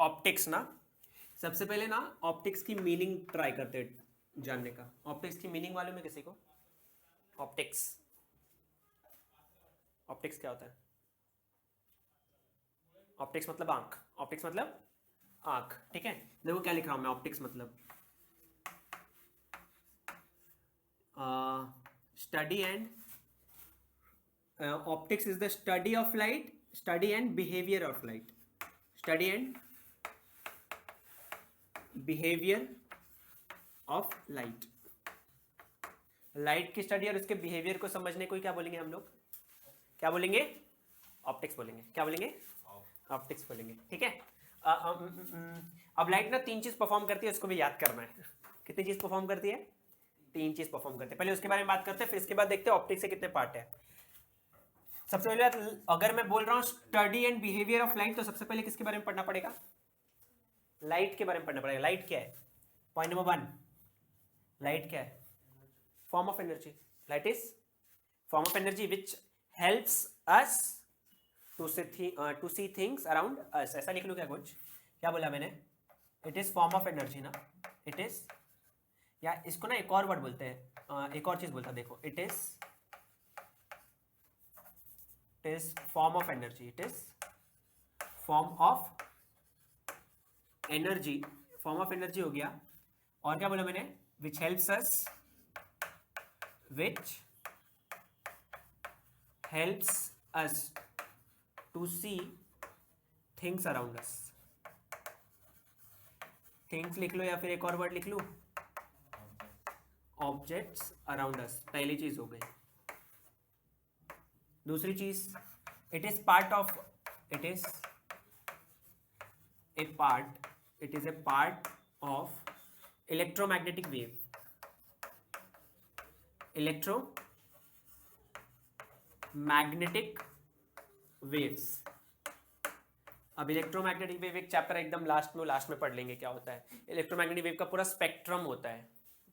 Optics ना, सबसे पहले ना ऑप्टिक्स की मीनिंग ट्राई करते हैं जानने का। ऑप्टिक्स की मीनिंग मालूम है किसी को? ऑप्टिक्स, ऑप्टिक्स क्या होता है? ऑप्टिक्स मतलब आंख, ऑप्टिक्स मतलब आंख, ठीक है। देखो क्या लिख रहा हूं मैं, ऑप्टिक्स मतलब study and, optics is the study of light, study and behaviour of light, study and behaviour of light. Light की स्टडी और उसके बिहेवियर को समझने को क्या बोलेंगे हम लोग? क्या बोलेंगे? ऑप्टिक्स बोलेंगे। क्या बोलेंगे? ऑप्टिक्स बोलेंगे, ठीक है। अब लाइट ना तीन चीज परफॉर्म करती है, उसको भी याद करना है। कितनी चीज परफॉर्म करती है? तीन चीज परफॉर्म करते हैं। पहले उसके बारे में बात करते हैं, फिर इसके बाद देखते हैं ऑप्टिक्स से कितने पार्ट है। सबसे पहले बात, अगर मैं बोल रहा हूं study and behaviour of light, तो सबसे पहले किसके बारे में पढ़ना पड़ेगा? लाइट के बारे में पढ़ना पड़ेगा। लाइट क्या है? पॉइंट नंबर 1, लाइट क्या है? Form of energy. Light is form of energy which helps us to see things around us. ऐसा लिख लूं क्या कुछ? क्या बोला मैंने? It is form of energy ना, इट इज, या इसको ना एक और वर्ड बोलते हैं, एक और चीज बोलता है, देखो, it is form of energy, it is form of energy, form of energy हो गया। और क्या बोला मैंने? Which helps us, which helps us to see things around us. Things लिख लो या फिर एक और वर्ड लिख लो, ऑब्जेक्ट्स अराउंड अस। पहली चीज हो गई। दूसरी चीज, it is part of, it is a part, it is a part of electromagnetic wave, electromagnetic waves. अब इलेक्ट्रोमैग्नेटिक वेव एक चैप्टर एकदम लास्ट में पढ़ लेंगे क्या होता है। इलेक्ट्रोमैग्नेटिक वेव का पूरा स्पेक्ट्रम होता है।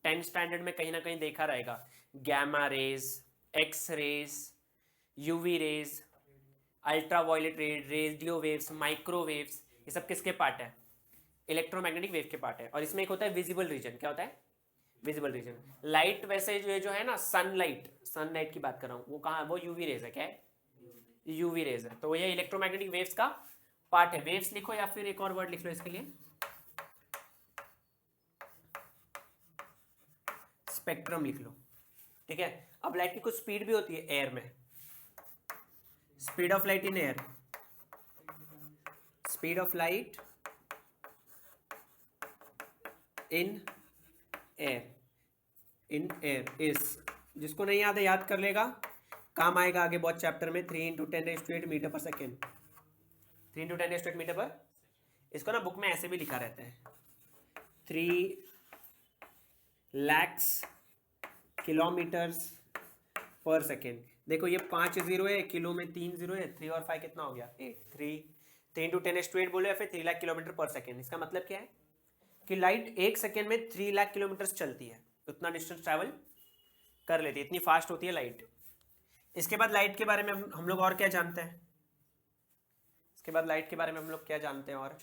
10th स्टैंडर्ड में कहीं ना कहीं देखा रहेगा, gamma rays, X rays, UV rays, ultraviolet radio waves, microwaves, ये सब किसके पार्ट है? इलेक्ट्रोमैग्नेटिक वेव के पार्ट है। और इसमें एक होता है विजिबल रीजन। क्या होता है? Visible region. लाइट वैसे जो है ना, सनलाइट की बात कर रहा हूँ, वो कहाँ? वो यूवी रेज है। क्या है? यूवी रेज है। तो ये इलेक्ट्रोमैग्नेटिक वेव्स का पार्ट है। वेव्स लिखो या फिर एक और वर्ड लिख लो इसके लिए, स्पेक्ट्रम लिख लो, ठीक है। अब लाइट की कुछ स्पीड भी होती है एयर में, speed of light in air, speed of light in air, in air is, जिसको नहीं याद है याद कर लेगा, काम आएगा आगे बहुत चैप्टर में। 3 × 10⁸ मीटर पर सेकेंड, 3 × 10⁸ मीटर पर। इसको ना बुक में ऐसे भी लिखा रहता है, 3 lakhs किलोमीटर्स पर सेकेंड। देखो ये 5 जीरो है, किलो में 3 जीरो है, 3 और 5 कितना हो गया? 8। 3 × 10⁸ बोलो या फिर 3 लाख किलोमीटर पर सेकेंड। इसका मतलब क्या है कि लाइट एक सेकेंड में 3 लाख किलोमीटर चलती है, उतना डिस्टेंस ट्रैवल कर लेती है, इतनी फास्ट होती है लाइट। इसके बाद लाइट के बारे में हम लोग और क्या जानते हैं? इसके बाद लाइट के बारे में हम लोग क्या जानते हैं? और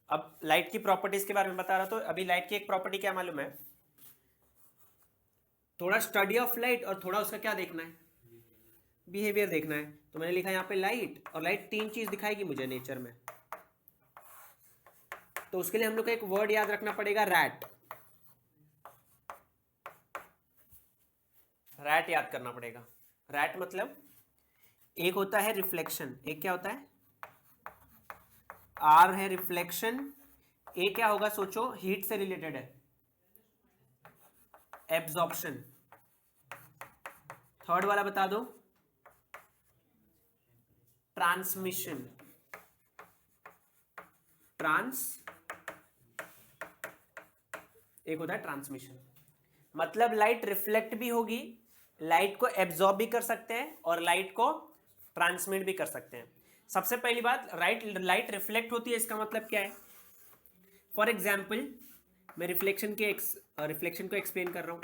अब लाइट की प्रॉपर्टीज के बारे में बता रहा, तो अभी लाइट की एक प्रॉपर्टी क्या मालूम है? थोड़ा स्टडी ऑफ लाइट और थोड़ा उसका क्या देखना है? बिहेवियर देखना है। तो मैंने लिखा यहाँ पे लाइट, और लाइट तीन चीज दिखाएगी मुझे नेचर में। तो उसके लिए हम लोग को एक वर्ड याद रखना पड़ेगा, रैट। रैट याद करना पड़ेगा। रैट मतलब एक होता है रिफ्लेक्शन, एक क्या होता है? आर है रिफ्लेक्शन, ए क्या होगा सोचो? हीट से रिलेटेड है, एब्जॉर्प्शन। थर्ड वाला बता दो, ट्रांसमिशन। एक होता है ट्रांसमिशन, मतलब लाइट रिफ्लेक्ट भी होगी, लाइट को एब्जॉर्ब भी कर सकते हैं और लाइट को ट्रांसमिट भी कर सकते हैं। सबसे पहली बात, लाइट रिफ्लेक्ट होती है, इसका मतलब क्या है? फॉर एग्जाम्पल मैं रिफ्लेक्शन को एक्सप्लेन कर रहा हूं।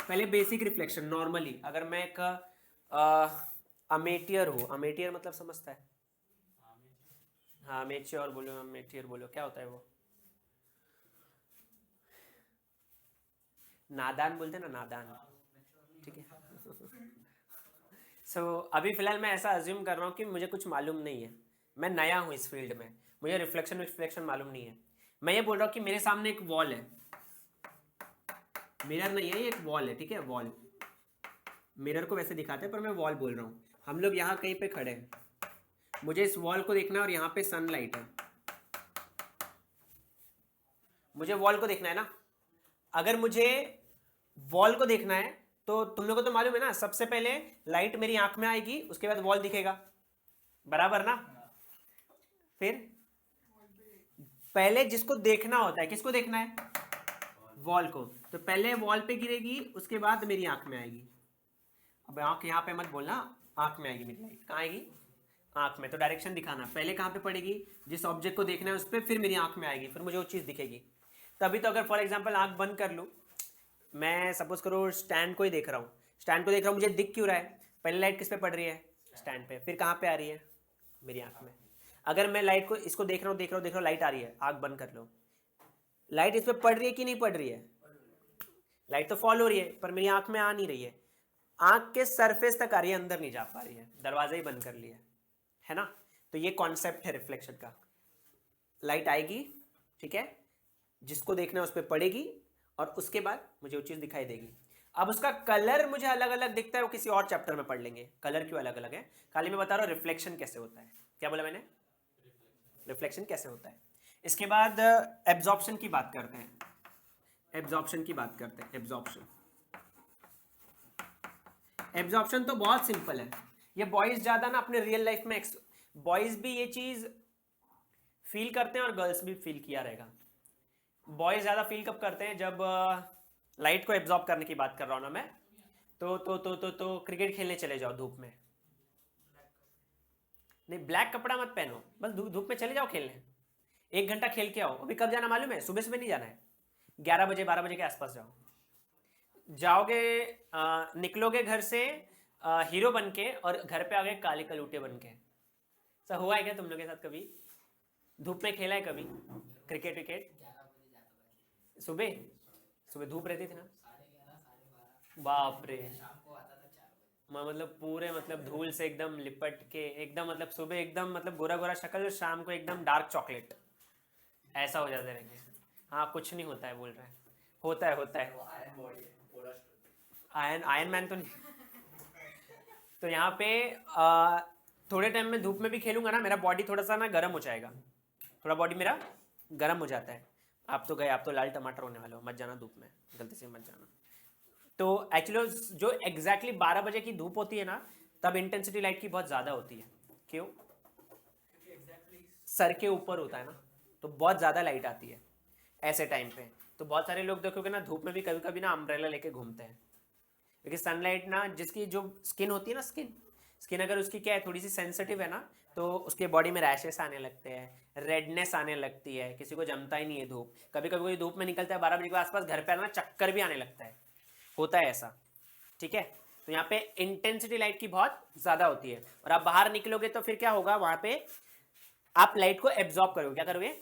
पहले बेसिक रिफ्लेक्शन, नॉर्मली अगर मैं एक अमेटियर हूं, अमेटियर मतलब समझता है? हाँ मेच्योर बोलो, मेच्योर बोलो, क्या होता है वो? नादान बोलते हैं ना, नादान। ठीक है। सो अभी फिलहाल मैं ऐसा अज्यूम कर रहा हूँ कि मुझे कुछ मालूम नहीं है, मैं नया हूँ इस फील्ड में, मुझे रिफ्लेक्शन मालूम नहीं है। मैं ये बोल रहा हूँ कि मेरे सामने एक वॉल है, मिरर नहीं है ये, एक वॉल है, ठीक है, वॉल। मिरर को वैसे दिखाते हैं पर मैं वॉल बोल रहा हूँ। हम लोग यहाँ कहीं पे खड़े हैं, मुझे इस वॉल को देखना है और यहाँ पे सनलाइट है, मुझे वॉल को देखना है ना। अगर मुझे वॉल को देखना है तो तुम लोगों को तो मालूम है ना, सबसे पहले लाइट मेरी आंख में आएगी, उसके बाद वॉल दिखेगा, बराबर ना? फिर पहले जिसको देखना होता है, किसको देखना है? वॉल को। तो पहले वॉल पे गिरेगी, उसके बाद मेरी आंख में आएगी। अब आंख यहाँ पे मत बोलना, आंख में आएगी मेरी लाइट, कहाँ आएगी? आंख में। तो डायरेक्शन दिखाना, पहले कहाँ पे पड़ेगी? जिस ऑब्जेक्ट को देखना है उस पर, फिर मेरी आंख में आएगी, फिर मुझे वो चीज़ दिखेगी। तभी तो अगर फॉर एग्जाम्पल आंख बंद कर लूँ, मैं सपोज करो स्टैंड को ही देख रहा हूँ, स्टैंड को देख रहा हूँ, मुझे दिख क्यों रहा है? पहले लाइट किस पे पड़ रही है? स्टैंड पे। फिर कहाँ पे आ रही है? मेरी आंख में। अगर मैं लाइट को, इसको देख रहा हूँ, लाइट आ रही है, आंख बंद कर लो, लाइट इस पे पड़ रही है कि नहीं पड़ रही है? लाइट तो फॉल हो रही है, पर मेरी आंख में आ नहीं रही है, आंख के सरफेस तक आ रही है, अंदर नहीं जा पा रही है, दरवाजा ही बंद कर लिया है ना। तो ये कॉन्सेप्ट है रिफ्लेक्शन का। लाइट आएगी, ठीक है, जिसको देखना है उस पर पड़ेगी, और उसके बाद मुझे वो चीज़ दिखाई देगी। अब उसका कलर मुझे अलग अलग दिखता है, वो किसी और चैप्टर में पढ़ लेंगे, कलर क्यों अलग अलग है। खाली मैं बता रहा हूँ रिफ्लेक्शन कैसे होता है। क्या बोला मैंने? रिफ्लेक्शन कैसे होता है। इसके बाद एब्जॉर्प्शन की बात करते हैं, एब्जॉर्प्शन तो बहुत सिंपल है, ये बॉयज ज़्यादा ना अपने रियल लाइफ में, बॉयज भी ये चीज़ फील करते हैं और गर्ल्स भी फील किया रहेगा। बॉयज ज़्यादा फील कब करते हैं? जब लाइट को एब्जॉर्ब करने की बात कर रहा हूँ ना मैं, तो क्रिकेट खेलने चले जाओ धूप में। नहीं, ब्लैक कपड़ा मत पहनो, बस धूप में चले जाओ खेलने, 1 घंटा खेल के आओ। अभी कब जाना मालूम है? सुबह सुबह नहीं जाना है, 11 बजे 12 बजे के आसपास जाओ। जाओगे, निकलोगे घर से हीरो बन के, और घर पे आ गए काले कलूटे बन के। ऐसा हुआ है क्या तुम लोग के साथ कभी? धूप में खेला है कभी क्रिकेट विकेट? सुबह सुबह धूप रहती थी ना, बाप रे, मैं मतलब पूरे मतलब धूल से एकदम लिपट के, एकदम मतलब सुबह एकदम मतलब गोरा गोरा शक्ल, शाम को एकदम डार्क चॉकलेट, ऐसा हो जाते रहेंगे। हाँ कुछ नहीं होता है बोल रहा है, होता है आयन आयन मैन तो नहीं। तो यहाँ पे थोड़े टाइम में धूप में भी खेलूंगा ना, मेरा बॉडी थोड़ा सा ना गर्म हो जाएगा, थोड़ा बॉडी मेरा गर्म हो जाता है। आप तो गए, आप तो लाल टमाटर होने वाले हो, मत जाना धूप में, गलती से मत जाना। तो एक्चुअली जो एग्जैक्टली 12 बजे की धूप होती है ना, तब इंटेंसिटी लाइट की बहुत ज़्यादा होती है। क्यों? सर के ऊपर होता है ना, तो बहुत ज़्यादा लाइट आती है ऐसे टाइम पे। तो बहुत सारे लोग देखोगे ना धूप में भी कभी कभी ना अम्ब्रेला लेके घूमते हैं, क्योंकि सनलाइट ना, जिसकी जो स्किन होती है ना, स्किन अगर उसकी क्या है, थोड़ी सी सेंसिटिव है ना, तो उसके बॉडी में रैशेस आने लगते हैं, रेडनेस आने लगती है, किसी को जमता ही नहीं है धूप। कभी कभी कोई धूप में निकलता है 12 बजे के आसपास, घर पे आना चक्कर भी आने लगता है, होता है ऐसा, ठीक है। तो यहाँ पे इंटेंसिटी लाइट की बहुत ज़्यादा होती है, और आप बाहर निकलोगे तो फिर क्या होगा, वहाँ पे आप लाइट को एब्जॉर्ब करोगे। क्या करोगे?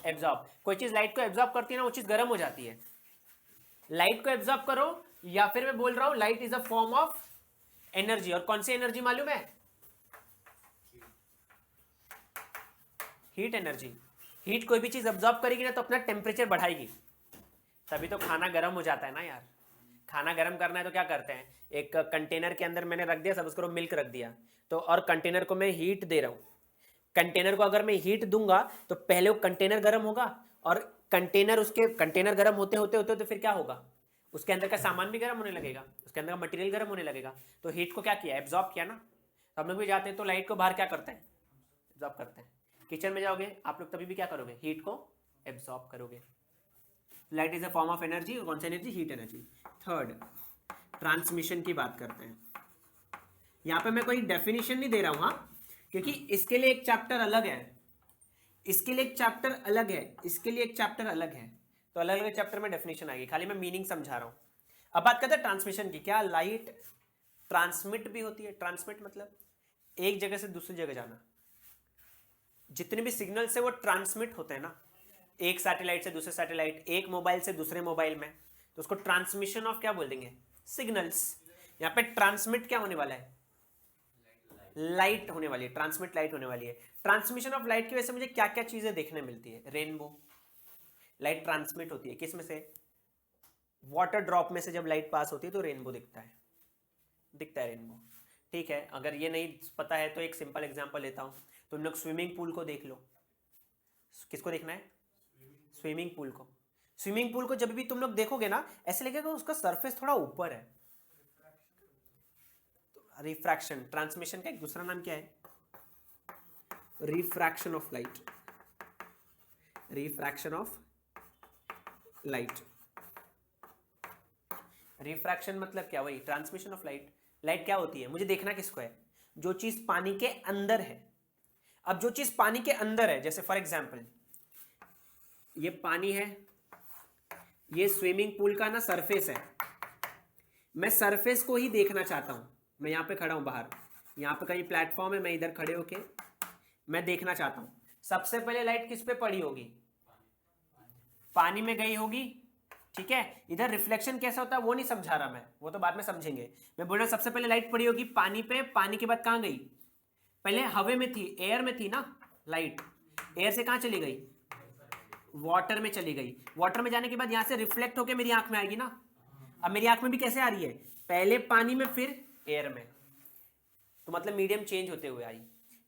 एब्जॉर्ब। कोई चीज़ लाइट को एब्जॉर्ब करती है ना, वो चीज़ गर्म हो जाती है। लाइट को एब्जॉर्ब करो, या फिर मैं बोल रहा हूं light is a form of energy. और कौन सी एनर्जी मालूम है? Heat energy. हीट कोई भी चीज एब्जॉर्ब करेगी ना तो अपना टेम्परेचर बढ़ाएगी, तभी तो खाना गर्म हो जाता है ना यार। खाना गर्म करना है तो क्या करते हैं, एक कंटेनर के अंदर मैंने रख दिया, सब उसको मिल्क रख दिया, तो और कंटेनर को मैं हीट दे रहा हूँ। कंटेनर को अगर मैं हीट दूंगा तो पहले वो कंटेनर गर्म होगा, और कंटेनर गर्म होते होते होते तो फिर क्या होगा, उसके अंदर का सामान भी गर्म होने लगेगा, उसके अंदर का मटेरियल गर्म होने लगेगा। तो हीट को क्या किया, एब्जॉर्ब किया ना। तो हम लोग भी जाते हैं तो लाइट को बाहर क्या करते हैं, एब्जॉर्ब करते हैं। किचन में जाओगे आप लोग, तभी भी क्या करोगे, हीट को एब्जॉर्ब करोगे। Light is a form of energy. कौन सी energy? Heat energy. Third, transmission की बात करते हैं। यहाँ पे मैं कोई डेफिनेशन नहीं दे रहा हूँ, हाँ, क्योंकि इसके लिए एक चैप्टर अलग है, इसके लिए एक चैप्टर अलग है, इसके लिए एक चैप्टर अलग है, तो अलग अलग चैप्टर में डेफिनेशन आएगी, खाली मैं मीनिंग समझा रहा हूँ। अब बात करते हैं ट्रांसमिशन की। क्या लाइट ट्रांसमिट भी होती है? ट्रांसमिट मतलब एक जगह से दूसरी जगह जाना, जितने भी सिग्नल्स है वो ट्रांसमिट होते हैं ना, एक सैटेलाइट से दूसरे सैटेलाइट, एक मोबाइल से दूसरे मोबाइल में, तो उसको ट्रांसमिशन ऑफ क्या बोल देंगे, सिग्नल्स। यहाँ पे ट्रांसमिट क्या होने वाला है, लाइट होने वाली है, ट्रांसमिट लाइट होने वाली है। ट्रांसमिशन ऑफ लाइट की वजह से मुझे क्या क्या चीजें देखने मिलती है, रेनबो, लाइट ट्रांसमिट होती है किस में से, वाटर ड्रॉप में से जब लाइट पास होती है तो रेनबो दिखता है, दिखता है रेनबो। ठीक है, अगर ये नहीं पता है तो एक सिंपल एग्जांपल लेता हूँ, तुम लोग स्विमिंग पूल को देख लो, किसको देखना है, स्विमिंग पूल को। स्विमिंग पूल को जब भी तुम लोग देखोगे ना ऐसे लगेगा उसका सरफेस थोड़ा ऊपर है, रिफ्रैक्शन, ट्रांसमिशन का एक दूसरा नाम क्या है, refraction of light, refraction of light. Refraction मतलब क्या, वही ट्रांसमिशन ऑफ लाइट। लाइट क्या होती है, मुझे देखना किसको है, जो चीज पानी के अंदर है। अब जो चीज पानी के अंदर है, जैसे फॉर एग्जांपल ये पानी है, ये स्विमिंग पूल का ना सरफेस है, मैं सरफेस को ही देखना चाहता हूं। मैं यहां पे खड़ा हूं बाहर, यहां पे कहीं प्लेटफॉर्म है, मैं इधर खड़े होके मैं देखना चाहता हूं। सबसे पहले लाइट किस पे पड़ी होगी, पानी में गई होगी, ठीक है। इधर रिफ्लेक्शन कैसा होता है वो नहीं समझा रहा मैं, वो तो बाद में समझेंगे। मैं बोल रहा सबसे पहले लाइट पड़ी होगी पानी पे, पानी के बाद कहां गई, पहले हवा में थी, एयर में थी ना लाइट, एयर से कहां चली गई, वाटर में चली गई। वाटर में जाने के बाद यहां से रिफ्लेक्ट होकर मेरी आंख में आएगी ना। अब मेरी आंख में भी कैसे आ रही है, पहले पानी में फिर एयर में, तो मतलब मीडियम चेंज होते हुए आई,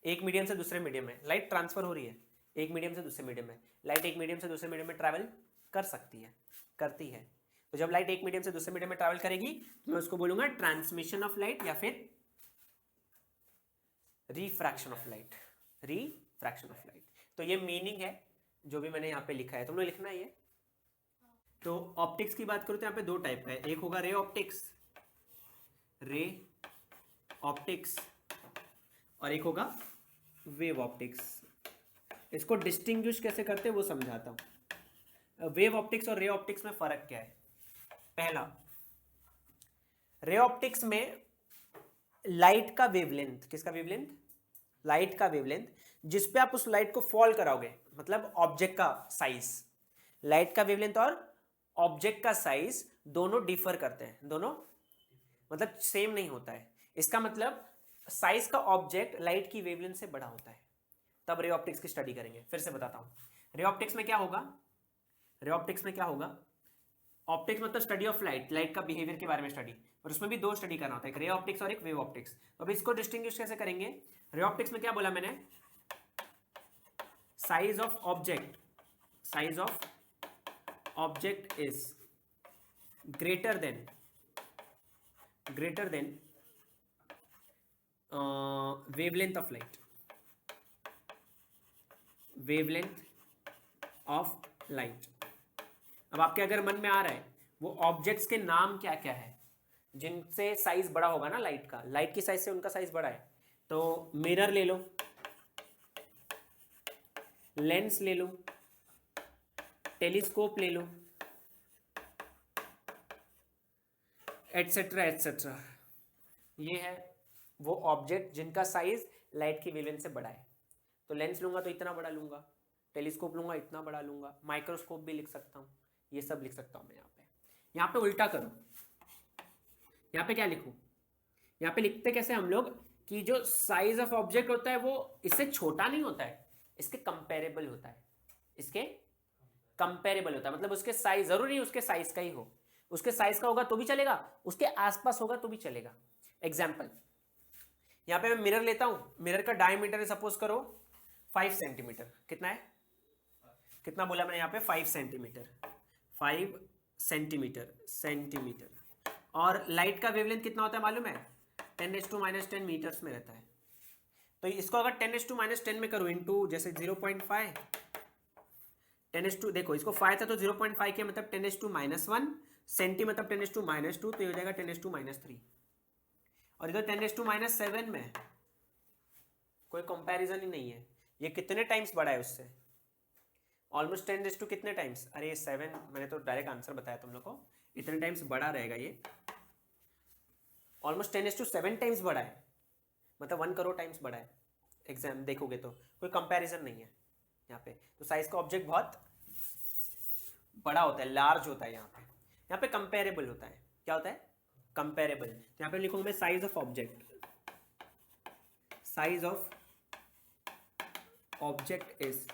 एक मीडियम से दूसरे मीडियम में लाइट ट्रांसफर हो रही है, एक मीडियम से दूसरे मीडियम में। लाइट एक मीडियम से दूसरे मीडियम में ट्रैवल कर सकती है, करती है। तो जब लाइट एक मीडियम से दूसरे मीडियम में ट्रैवल करेगी तो मैं उसको बोलूंगा ट्रांसमिशन ऑफ लाइट या फिर refraction of light, refraction of light. तो ये मीनिंग है जो भी मैंने यहाँ पे लिखा है, तुम लोग लिखना है ये। तो ऑप्टिक्स की बात करूँ तो यहाँ पे दो टाइप का है, एक होगा रे ऑप्टिक्स, रे ऑप्टिक्स, और एक होगा वेव ऑप्टिक्स। इसको डिस्टिंग्विश कैसे करते हैं वो समझाता हूं। वेव ऑप्टिक्स और रे ऑप्टिक्स में फर्क क्या है। पहला, रे ऑप्टिक्स में लाइट का वेवलेंथ, किसका वेवलेंथ, लाइट का वेवलेंथ, जिस पे आप उस लाइट को फॉल कराओगे, मतलब ऑब्जेक्ट का साइज, लाइट का वेवलेंथ और ऑब्जेक्ट का साइज दोनों डिफर करते हैं, दोनों मतलब सेम नहीं होता है। इसका मतलब साइज का ऑब्जेक्ट लाइट की वेवलेंथ से बड़ा होता है, तब रे ऑप्टिक्स की स्टडी करेंगे। फिर से बताता हूं, रे ऑप्टिक्स में क्या होगा, रे ऑप्टिक्स में क्या होगा, ऑप्टिक्स मतलब स्टडी ऑफ लाइट, लाइट का बिहेवियर के बारे में स्टडी, और उसमें भी दो स्टडी करना होता है, एक रे ऑप्टिक्स और एक वेव ऑप्टिक्स। अब इसको डिस्टिंग्विश कैसे करेंगे, रे ऑप्टिक्स में क्या बोला मैंने, size of object, size of object is greater than wavelength of light, wavelength of light. अब आपके अगर मन में आ रहा है वो ऑब्जेक्ट्स के नाम क्या क्या है जिनसे साइज बड़ा होगा ना लाइट का, लाइट की साइज से उनका साइज बड़ा है, तो मिरर ले लो, लेंस ले लो, टेलीस्कोप ले लो, एटसेट्रा एटसेट्रा। ये है वो ऑब्जेक्ट जिनका साइज लाइट की वेवलेंथ से बड़ा है। तो लेंस लूंगा तो इतना बड़ा लूंगा, टेलीस्कोप लूंगा इतना बड़ा लूंगा, माइक्रोस्कोप भी लिख सकता हूँ, ये सब लिख सकता हूँ मैं। यहाँ पे उल्टा करो, यहाँ पे क्या लिखूं, यहाँ पे लिखते कैसे हम लोग कि जो साइज ऑफ ऑब्जेक्ट होता है वो इससे छोटा नहीं होता है, इसके कंपेरेबल होता है, इसके कंपेरेबल होता है, मतलब उसके साइज जरूरी नहीं उसके साइज का ही हो, उसके साइज का होगा तो भी चलेगा, उसके आसपास होगा तो भी चलेगा। एग्जाम्पल, यहाँ पे मैं मिरर लेता हूं, मिरर का डायमीटर है सपोज करो 5 सेंटीमीटर, कितना है, कितना बोला मैंने यहाँ पे 5 सेंटीमीटर, 5 सेंटीमीटर। और लाइट का वेवलेंथ कितना होता है मालूम है, 10⁻⁻10 मीटर्स में रहता है। तो इसको अगर 10⁻⁻10 में करूँ इंटू जैसे 0.5, 10⁻, देखो इसको 5 था तो 0.5 के मतलब 10⁻⁻1 सेंटी मतलब 10⁻⁻2, तो ये हो जाएगा 10⁻⁻3। और इधर 10⁻⁻7 में कोई कंपैरिजन ही नहीं है, ये कितने टाइम्स बड़ा है उससे, ऑलमोस्ट 10 कितने टाइम्स, अरे ये 7, मैंने तो डायरेक्ट आंसर बताया तुम लोग को, इतने टाइम्स बड़ा रहेगा ये, ऑलमोस्ट 10⁻7 टाइम्स बड़ा है, मतलब 1 करोड़ टाइम्स बड़ा है। एग्जाम देखोगे तो कोई कंपैरिजन नहीं है यहाँ पे। तो साइज का ऑब्जेक्ट बहुत बड़ा होता है, लार्ज होता है। यहाँ पे कंपेरेबल होता है। क्या होता है? कंपेरेबल। तो यहाँ पे लिखूंगा मैं size of object, size of object is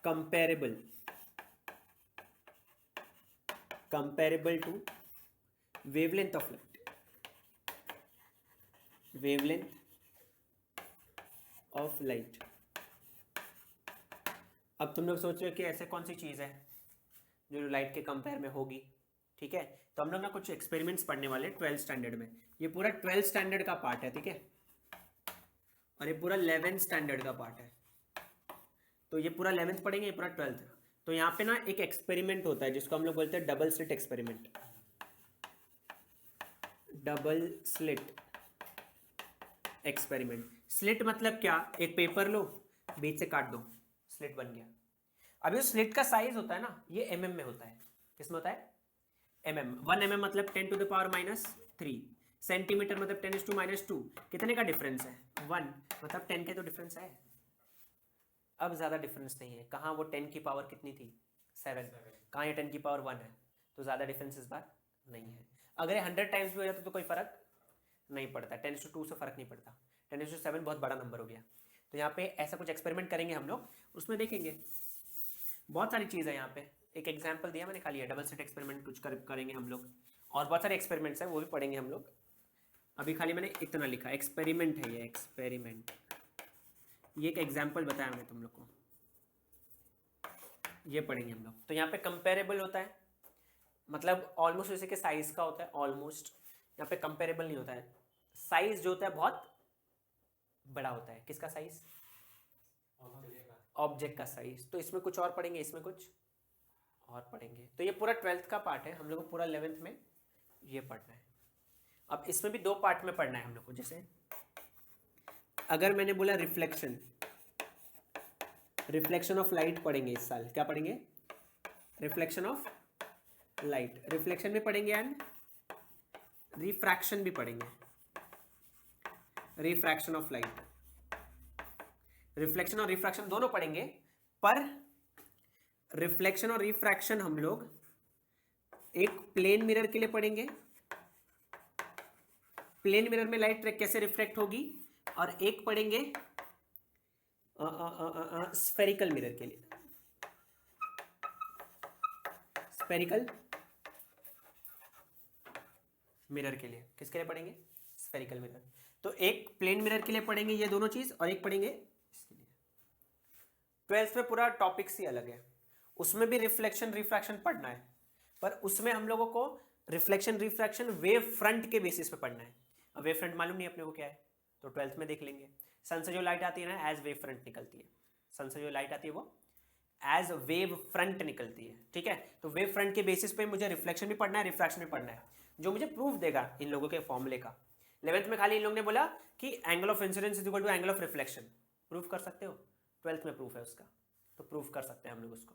comparable, comparable to wavelength of light, wavelength of light. अब तुम लोग सोच रहे हो कि ऐसे कौन सी चीज़ है जो लाइट के कंपेयर में होगी, ठीक है। तो हम लोग ना कुछ एक्सपेरिमेंट्स पढ़ने वाले 12th स्टैंडर्ड में। ये पूरा 12th स्टैंडर्ड का पार्ट है, ठीक है, और ये पूरा 11th स्टैंडर्ड का पार्ट है। तो ये पूरा 11th पढ़ेंगे, ये पूरा 12th। तो यहाँ पे ना एक एक्सपेरिमेंट होता है जिसको हम लोग बोलते हैं double slit experiment. Double slit experiment. Slit मतलब क्या? एक पेपर लो, बीच से काट दो, स्लिट बन गया। अब ये स्लिट का साइज होता है ना, ये mm में होता है। किसमें होता है? mm। 1 mm मतलब 10 टू द पावर -3 सेंटीमीटर मतलब 10⁻²। कितने का डिफरेंस है? 1, मतलब 10 के तो डिफरेंस है। अब ज़्यादा डिफरेंस नहीं है। कहाँ वो 10 की पावर कितनी थी? 7। कहाँ ये 10 की पावर 1 है, तो ज़्यादा डिफरेंस इस बार नहीं है। अगर ये 100 टाइम्स भी हो जाता तो कोई फ़र्क नहीं पड़ता, 10:2 से फ़र्क नहीं पड़ता। 10:7 बहुत बड़ा नंबर हो गया। तो यहाँ पे ऐसा कुछ एक्सपेरिमेंट करेंगे हम लोग, उसमें देखेंगे बहुत सारी चीज़ है। यहाँ पे एक एग्जाम्पल दिया मैंने खाली है, डबल स्लिट एक्सपेरिमेंट कुछ करेंगे हम लोग, और बहुत सारे एक्सपेरिमेंट्स हैं वो भी पढ़ेंगे हम लोग। अभी खाली मैंने इतना लिखा, एक्सपेरिमेंट है ये, एक्सपेरिमेंट। ये एक एग्जाम्पल बताया मैंने तुम लोग को, ये पढ़ेंगे हम लोग। तो यहाँ पे कंपेरेबल होता है, मतलब ऑलमोस्ट जैसे कि साइज का होता है ऑलमोस्ट। यहाँ पे कंपेरेबल नहीं होता है। साइज जो होता है बहुत बड़ा होता है। किसका साइज? ऑब्जेक्ट का साइज। तो इसमें कुछ और पढ़ेंगे, इसमें कुछ और पढ़ेंगे। तो ये पूरा 12th का पार्ट है, हम लोग को पूरा 11th में ये पढ़ना है। अब इसमें भी 2 पार्ट में पढ़ना है हम लोग को। जैसे अगर मैंने बोला रिफ्लेक्शन, रिफ्लेक्शन ऑफ लाइट पढ़ेंगे इस साल। क्या पढ़ेंगे? Reflection of light. रिफ्लेक्शन भी पढ़ेंगे एंड रिफ्रैक्शन भी पढ़ेंगे। रिफ्रैक्शन ऑफ लाइट, रिफ्लेक्शन और रिफ्रैक्शन दोनों पढ़ेंगे। पर रिफ्लेक्शन और रिफ्रैक्शन हम लोग एक प्लेन मिरर के लिए पढ़ेंगे, प्लेन मिरर में लाइट कैसे रिफ्लेक्ट होगी, और एक पढ़ेंगे स्फेरिकल मिरर के लिए। स्फेरिकल मिरर के लिए किसके लिए पढ़ेंगे? Spherical mirror. तो एक प्लेन मिरर के लिए पढ़ेंगे ये दोनों चीज, और एक पढ़ेंगे इसके लिए। 12th में पूरा टॉपिक्स ही अलग है, उसमें भी रिफ्लेक्शन रिफ्रैक्शन पढ़ना है, पर उसमें हम लोगों को रिफ्लेक्शन रिफ्रैक्शन वेव फ्रंट के बेसिस पे पढ़ना है। अब वेव फ्रंट मालूम नहीं अपने को क्या है, तो 12th में देख लेंगे। सन से जो लाइट आती है ना, एज वेव फ्रंट निकलती है। सन से जो लाइट आती है वो एज वेव फ्रंट निकलती है, ठीक है। तो वेव फ्रंट के बेसिस पे मुझे रिफ्लेक्शन भी पढ़ना है, रिफ्रैक्शन भी पढ़ना है, जो मुझे प्रूफ देगा इन लोगों के फॉर्मूले का। 11th में खाली इन लोगों ने बोला कि angle of incidence is equal to angle of reflection. Proof कर सकते हो? 12th में प्रूफ है उसका, तो प्रूफ कर सकते हैं हम लोग उसको,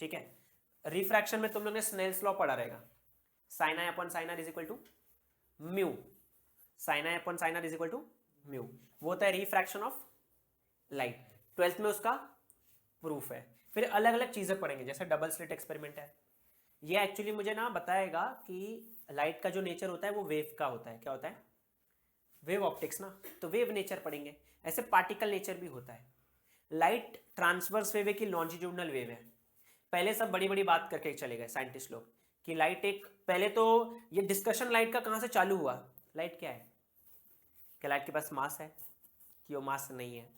ठीक है। रिफ्रैक्शन में तुम लोग ने स्नेल्स लॉ पढ़ा रहेगा, sine i upon sine r is equal to mu. Sine i upon sine r is equal to mu, वो होता है रिफ्रैक्शन ऑफ लाइट। 12th में उसका प्रूफ है। फिर अलग अलग चीजें पढ़ेंगे, जैसे डबल स्लिट एक्सपेरिमेंट है। ये एक्चुअली मुझे ना बताएगा कि लाइट का जो नेचर होता है वो वेव का होता है। क्या होता है? वेव ऑप्टिक्स ना, तो वेव नेचर पढ़ेंगे। ऐसे पार्टिकल नेचर भी होता है। लाइट ट्रांसवर्स वेव है कि लॉन्जिट्यूडनल वेव है? पहले सब बड़ी बड़ी बात करके चले गए साइंटिस्ट लोग कि लाइट एक, पहले तो ये डिस्कशन लाइट का कहाँ से चालू हुआ, लाइट क्या है? क्या लाइट के पास मास है कि वो मास नहीं है?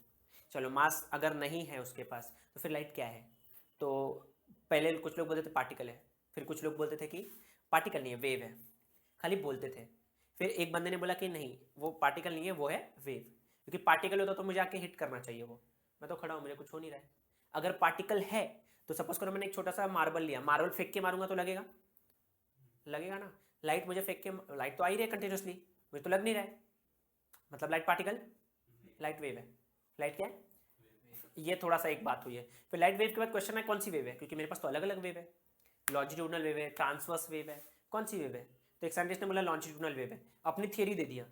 चलो मास अगर नहीं है उसके पास, तो फिर लाइट क्या है? तो पहले कुछ लोग बोलते थे पार्टिकल है, फिर कुछ लोग बोलते थे कि पार्टिकल नहीं है, वेव है, खाली बोलते थे। फिर एक बंदे ने बोला कि नहीं, वो पार्टिकल नहीं है, वो है वेव, क्योंकि पार्टिकल होता तो मुझे आके हिट करना चाहिए, वो मैं तो खड़ा हूँ, मुझे कुछ हो नहीं रहा है। अगर पार्टिकल है तो सपोज करो मैंने एक छोटा सा मार्बल लिया, मार्बल फेंक के मारूंगा तो लगेगा? लगेगा ना। लाइट मुझे फेंक के, लाइट तो आ ही रही है कंटिन्यूसली, मुझे तो लग नहीं रहा है, मतलब लाइट पार्टिकल, लाइट वेव है। लाइट क्या है? ये थोड़ा सा एक बात हुई है। फिर लाइट वेव के बाद क्वेश्चन है कौन सी वेव है, क्योंकि मेरे पास तो अलग अलग वेव है, लॉन्जिट्यूडनल वेव है, ट्रांसवर्स वेव है, कौन सी वेव है? तो एक साइंटिस्ट ने बोला लॉन्जिट्यूडनल वेव है, अपनी थियरी दे दिया।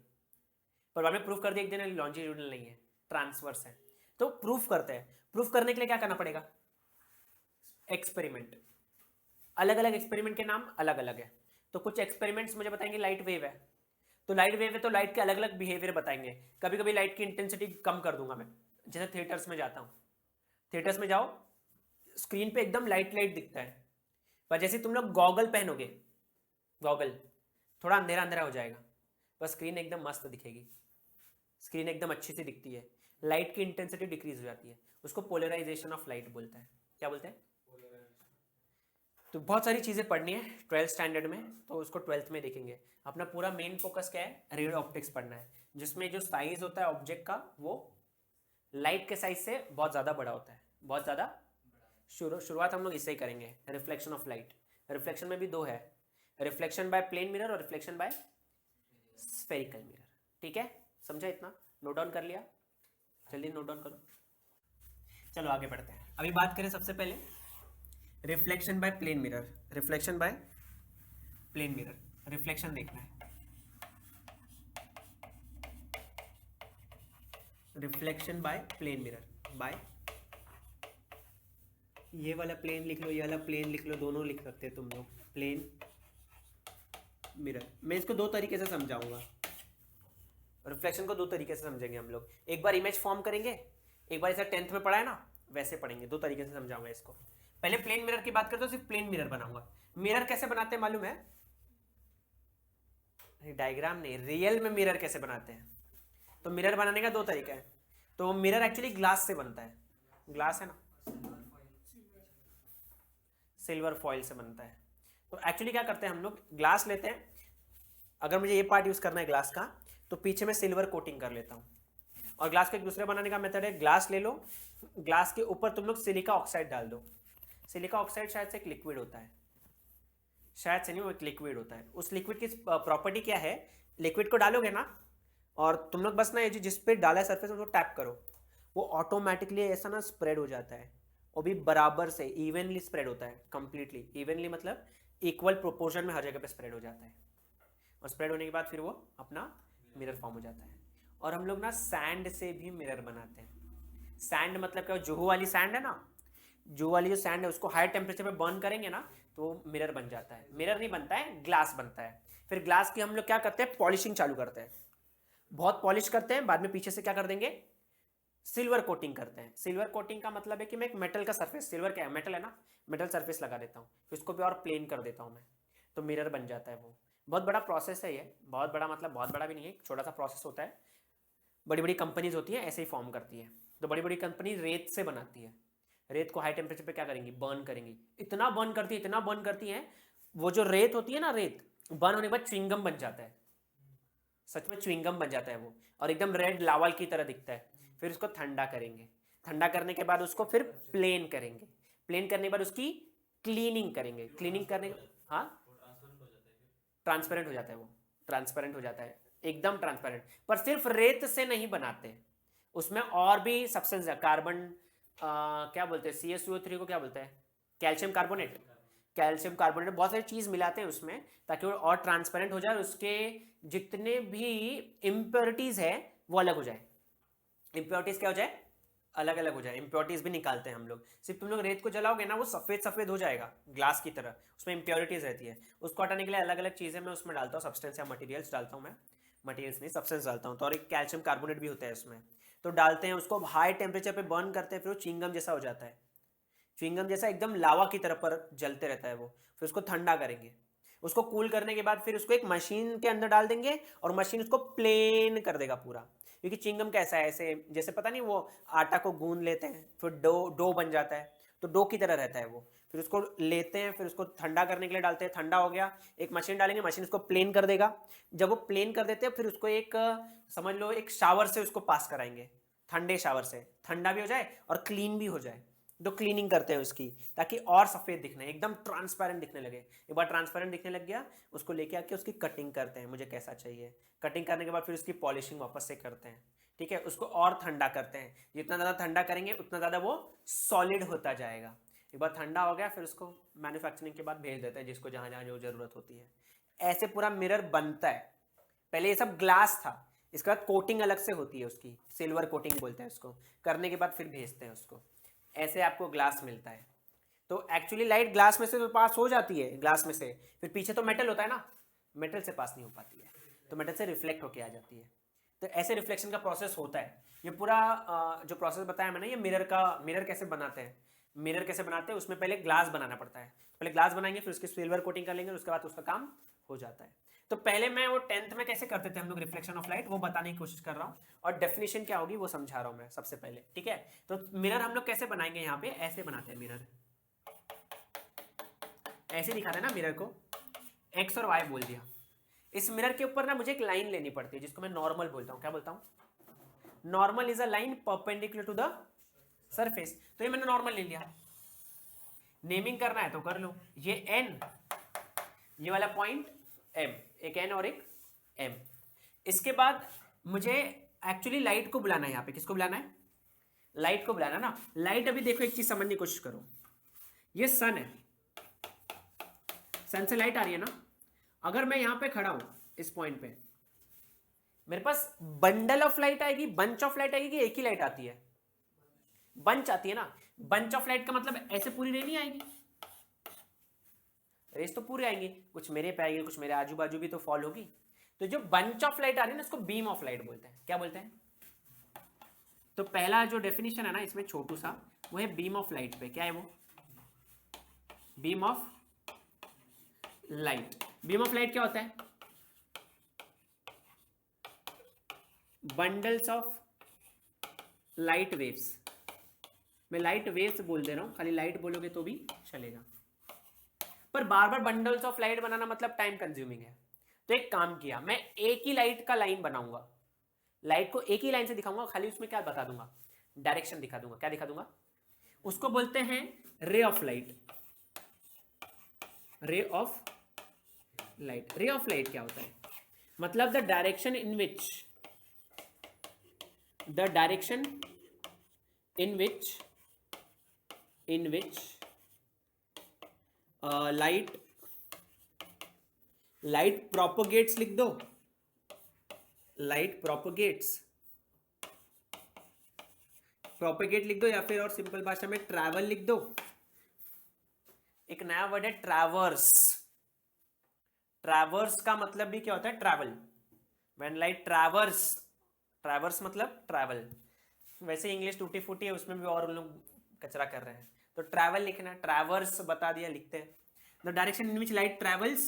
पर बाद में प्रूफ कर दिया एक दिन लॉन्जिट्यूडनल नहीं है, ट्रांसवर्स है। तो प्रूफ करते हैं, प्रूफ करने के लिए क्या करना पड़ेगा? एक्सपेरिमेंट। अलग अलग एक्सपेरिमेंट के नाम अलग अलग है। तो कुछ एक्सपेरिमेंट्स मुझे बताएंगे लाइट वेव है, तो लाइट वेव है तो लाइट के अलग अलग बिहेवियर बताएंगे। कभी कभी लाइट की इंटेंसिटी कम कर दूंगा मैं, जैसे थिएटर्स में जाता हूँ, थिएटर्स में जाओ स्क्रीन पे एकदम लाइट लाइट दिखता है, पर जैसे तुम लोग गॉगल पहनोगे, गॉगल थोड़ा अंधेरा अंधेरा हो जाएगा, बस स्क्रीन एकदम मस्त दिखेगी, स्क्रीन एकदम अच्छी सी दिखती है, लाइट की इंटेंसिटी डिक्रीज हो जाती है। उसको पोलराइजेशन ऑफ लाइट बोलते हैं। क्या बोलते हैं? तो बहुत सारी चीज़ें पढ़नी है 12th स्टैंडर्ड में, तो उसको 12th में देखेंगे। अपना पूरा मेन फोकस क्या है? रेडियो ऑप्टिक्स पढ़ना है, जिसमें जो साइज होता है ऑब्जेक्ट का वो लाइट के साइज से बहुत ज़्यादा बड़ा होता है, बहुत ज़्यादा। शुरुआत हम लोग इससे ही करेंगे, रिफ्लेक्शन ऑफ लाइट। रिफ्लेक्शन में भी दो है, रिफ्लेक्शन बाय प्लेन मिरर और रिफ्लेक्शन बाय स्फेरिकल मिरर। ठीक है, समझा? इतना नोट डाउन कर लिया? जल्दी नोट डाउन करो। चलो आगे बढ़ते हैं। अभी बात करें सबसे पहले reflection by plane mirror. Reflection by plane mirror, reflection देखना है। Reflection by plane mirror, by ये वाला प्लेन लिख लो, ये वाला प्लेन लिख लो, दोनों लिख सकते हैं तुम लोग, प्लेन मिरर। मैं इसको दो तरीके से समझाऊंगा, रिफ्लेक्शन को दो तरीके से समझेंगे हम लोग। एक बार इमेज फॉर्म करेंगे, एक बार ऐसा 10th में पढ़ा है ना, वैसे पढ़ेंगे। दो तरीके से समझाऊंगा इसको। पहले प्लेन मिरर की बात करते हो, सिर्फ प्लेन मिरर बनाऊंगा। मिरर कैसे बनाते हैं मालूम है? डायग्राम नहीं, रियल में मिरर कैसे बनाते हैं। तो मिरर बनाने का दो तरीका है। तो मिरर एक्चुअली ग्लास से बनता है, ग्लास है ना, सिल्वर फॉइल से बनता है। तो एक्चुअली क्या करते हैं हम लोग, ग्लास लेते हैं, अगर मुझे ये पार्ट यूज करना है ग्लास का, तो पीछे में सिल्वर कोटिंग कर लेता हूँ। और ग्लास का एक दूसरे बनाने का मेथड है, ग्लास ले लो, ग्लास के ऊपर तुम लोग सिलिका ऑक्साइड डाल दो। सिलिका ऑक्साइड शायद से एक लिक्विड होता है, शायद से नहीं, वो एक लिक्विड होता है। उस लिक्विड की प्रॉपर्टी क्या है, लिक्विड को डालोगे ना, और तुम लोग बस ना ये जिस पे डाला है सरफेस उसको टैप करो, वो ऑटोमेटिकली ऐसा ना स्प्रेड हो जाता है, वो भी बराबर से इवनली स्प्रेड होता है, कंप्लीटली इवनली, मतलब इक्वल प्रोपोर्शन में हर जगह पे स्प्रेड हो जाता है। और स्प्रेड होने के बाद फिर वो अपना मिरर फॉर्म हो जाता है। और हम लोग ना सैंड से भी मिरर बनाते हैं। सैंड मतलब क्या, जुहू वाली सैंड है ना, जुहू वाली जो सैंड है उसको हाई टेम्परेचर पे बर्न करेंगे ना तो मिरर बन जाता है। मिरर नहीं बनता है, ग्लास बनता है। फिर ग्लास की हम लोग क्या करते हैं, पॉलिशिंग चालू करते हैं, बहुत पॉलिश करते हैं, बाद में पीछे से क्या कर देंगे, सिल्वर कोटिंग करते हैं। सिल्वर कोटिंग का मतलब है कि मैं एक मेटल का सरफेस, सिल्वर क्या है, मेटल है ना, मेटल सरफेस लगा देता हूँ, फिर उसको भी और प्लेन कर देता हूँ मैं, तो मिरर बन जाता है वो। बहुत बड़ा प्रोसेस है ये, बहुत बड़ा मतलब बहुत बड़ा भी नहीं है, छोटा सा प्रोसेस होता है। बड़ी बड़ी कंपनीज होती है ऐसे ही फॉर्म करती है। तो बड़ी बड़ी कंपनी रेत से बनाती है, रेत को हाई टेम्परेचर पे क्या करेंगी, बर्न करेंगी। इतना बर्न करती है, इतना बर्न करती है, वो जो रेत होती है ना, रेत बर्न होने के बाद च्युइंगम बन जाता है, सच में च्युइंगम बन जाता है वो, और एकदम रेड लावल की तरह दिखता है। फिर उसको ठंडा करेंगे, ठंडा करने के बाद उसको फिर प्लेन करेंगे, प्लेन करने के बाद उसकी क्लीनिंग करेंगे, क्लीनिंग करने, हाँ ट्रांसपेरेंट हो जाता है वो, ट्रांसपेरेंट हो जाता है, एकदम ट्रांसपेरेंट। पर सिर्फ रेत से नहीं बनाते, उसमें और भी सब्सटेंस है, कार्बन क्या बोलते हैं, CaSO3 को क्या बोलते हैं, कैल्शियम कार्बोनेट, कैल्शियम कार्बोनेट, बहुत सारी चीज़ मिलाते हैं उसमें ताकि वो और ट्रांसपेरेंट हो जाए, उसके जितने भी इम्प्योरिटीज है वो अलग हो जाए। इम्प्योरिटीज क्या हो जाए, अलग अलग हो जाए, इम्प्योरिटीज भी निकालते हैं हम लोग। सिर्फ तुम लोग रेत को जलाओगे ना वो सफ़ेद सफ़ेद हो जाएगा ग्लास की तरह, उसमें इम्प्योरिटीज रहती है। उसको हटाने के लिए अलग अलग चीज़ें मैं उसमें डालता हूँ, सब्सटेंस या मटीरियल्स डालता हूँ मैं, मटीरियल्स नहीं सब्सटेंस डालता हूँ। तो और एक कैल्शियम कार्बोनेट भी होता है उसमें, तो डालते हैं उसको, हाई टेम्परेचर पे बर्न करते हैं, फिर वो चिंगम जैसा हो जाता है, च्युइंगम जैसा एकदम लावा की तरह पर जलते रहता है वो। फिर उसको ठंडा करेंगे, उसको कूल करने के बाद फिर उसको एक मशीन के अंदर डाल देंगे और मशीन उसको प्लेन कर देगा पूरा। क्योंकि चिंगम कैसा है, ऐसे जैसे पता नहीं वो आटा को गूंद लेते हैं फिर डो डो बन जाता है, तो डो की तरह रहता है वो। फिर उसको लेते हैं, फिर उसको ठंडा करने के लिए डालते हैं, ठंडा हो गया एक मशीन डालेंगे, मशीन उसको प्लेन कर देगा। जब वो प्लेन कर देते हैं फिर उसको एक समझ लो एक शावर से उसको पास कराएंगे, ठंडे शावर से, ठंडा भी हो जाए और क्लीन भी हो जाए। तो क्लीनिंग करते हैं उसकी ताकि और सफ़ेद दिखने, एकदम ट्रांसपेरेंट दिखने लगे। एक बार ट्रांसपेरेंट दिखने लग गया, उसको लेके आके उसकी कटिंग करते हैं, मुझे कैसा चाहिए। कटिंग करने के बाद फिर उसकी पॉलिशिंग वापस से करते हैं, ठीक है। उसको और ठंडा करते हैं, जितना ज़्यादा ठंडा करेंगे उतना ज़्यादा वो सॉलिड होता जाएगा। एक बार ठंडा हो गया फिर उसको मैन्युफैक्चरिंग के बाद भेज देते हैं जिसको जहाँ जहाँ जो ज़रूरत होती है। ऐसे पूरा मिरर बनता है। पहले ये सब ग्लास था, इसके बाद कोटिंग अलग से होती है उसकी, सिल्वर कोटिंग बोलते हैं उसको, करने के बाद फिर भेजते हैं उसको। ऐसे आपको ग्लास मिलता है। तो एक्चुअली लाइट ग्लास में से तो पास हो जाती है, ग्लास में से, फिर पीछे तो मेटल होता है ना, मेटल से पास नहीं हो पाती है, तो मेटल से रिफ्लेक्ट होके आ जाती है। तो ऐसे रिफ्लेक्शन का प्रोसेस होता है। ये पूरा जो प्रोसेस बताया मैंने, ये मिरर कैसे बनाते हैं, मिरर कैसे बनाते हैं, उसमें पहले ग्लास बनाना पड़ता है। पहले ग्लास बनाएंगे, फिर उसकी सिल्वर कोटिंग कर लेंगे, उसके बाद उसका काम हो जाता है। तो पहले मैं वो 10th में कैसे करते थे हम लोग रिफ्लेक्शन ऑफ लाइट, वो बताने की कोशिश कर रहा हूँ, और डेफिनेशन क्या होगी वो समझा रहा हूँ मैं सबसे पहले, ठीक है। तो मिरर हम लोग कैसे बनाएंगे, यहाँ पे ऐसे बनाते हैं मिरर, ऐसे दिखाते हैं ना मिरर को, एक्स और वाई बोल दिया। इस मिरर के ऊपर ना मुझे एक लाइन लेनी पड़ती है जिसको मैं नॉर्मल बोलता हूँ। क्या बोलता हूँ? Normal is a line perpendicular to the surface. तो ये मैंने नॉर्मल ले लिया। नेमिंग करना है तो कर लो, ये एन, ये वाला पॉइंट एम, एक एन और एक एम। इसके बाद मुझे एक्चुअली लाइट को बुलाना है यहाँ पे। किसको बुलाना है? लाइट को बुलाना ना। लाइट अभी देखो, एक चीज समझने की कोशिश करो, ये सन है, सन से लाइट आ रही है ना। अगर मैं यहां पे खड़ा हूं इस पॉइंट पे, मेरे पास बंडल ऑफ लाइट आएगी, बंच ऑफ लाइट आएगी, कि एक ही लाइट आती है? बंच आती है ना। बंच ऑफ लाइट का मतलब ऐसे पूरी रे नहीं आएगी, रेस तो पूरी आएंगी, कुछ मेरे पे आएगी, कुछ मेरे आजू बाजू भी तो फॉल होगी। तो जो बंच ऑफ लाइट आ रही है ना, उसको बीम ऑफ लाइट बोलते हैं। क्या बोलते हैं? तो पहला जो डेफिनेशन है ना इसमें छोटू सा, वो है बीम ऑफ लाइट पे। क्या है वो? Beam of light. Beam of light क्या होता है? Bundles of light waves. मैं लाइट वेव्स बोल दे रहा हूं, खाली लाइट बोलोगे तो भी चलेगा, पर बार बार बंडल्स ऑफ लाइट बनाना मतलब टाइम कंज्यूमिंग है। तो एक काम किया, मैं एक ही लाइट का लाइन बनाऊंगा, लाइट को एक ही लाइन से दिखाऊंगा, खाली उसमें क्या बता दूंगा? डायरेक्शन दिखा दूंगा। क्या दिखा दूंगा? उसको बोलते हैं रे ऑफ लाइट। रे ऑफ लाइट। रे ऑफ लाइट क्या होता है? मतलब the direction in which light propagates, लिख दो, लाइट प्रोपोगेट्स, प्रोपेगेट लिख दो, या फिर और सिंपल भाषा में ट्रैवल लिख दो। एक नया वर्ड है ट्रैवर्स। ट्रैवर्स का मतलब भी क्या होता है? Travel. When light traverse, traverse मतलब ट्रैवल। वैसे इंग्लिश टूटी फूटी है, उसमें भी और लोग कचरा कर रहे हैं, तो ट्रैवल लिखना, ट्रैवर्स बता दिया, लिखते हैं। The direction in which light travels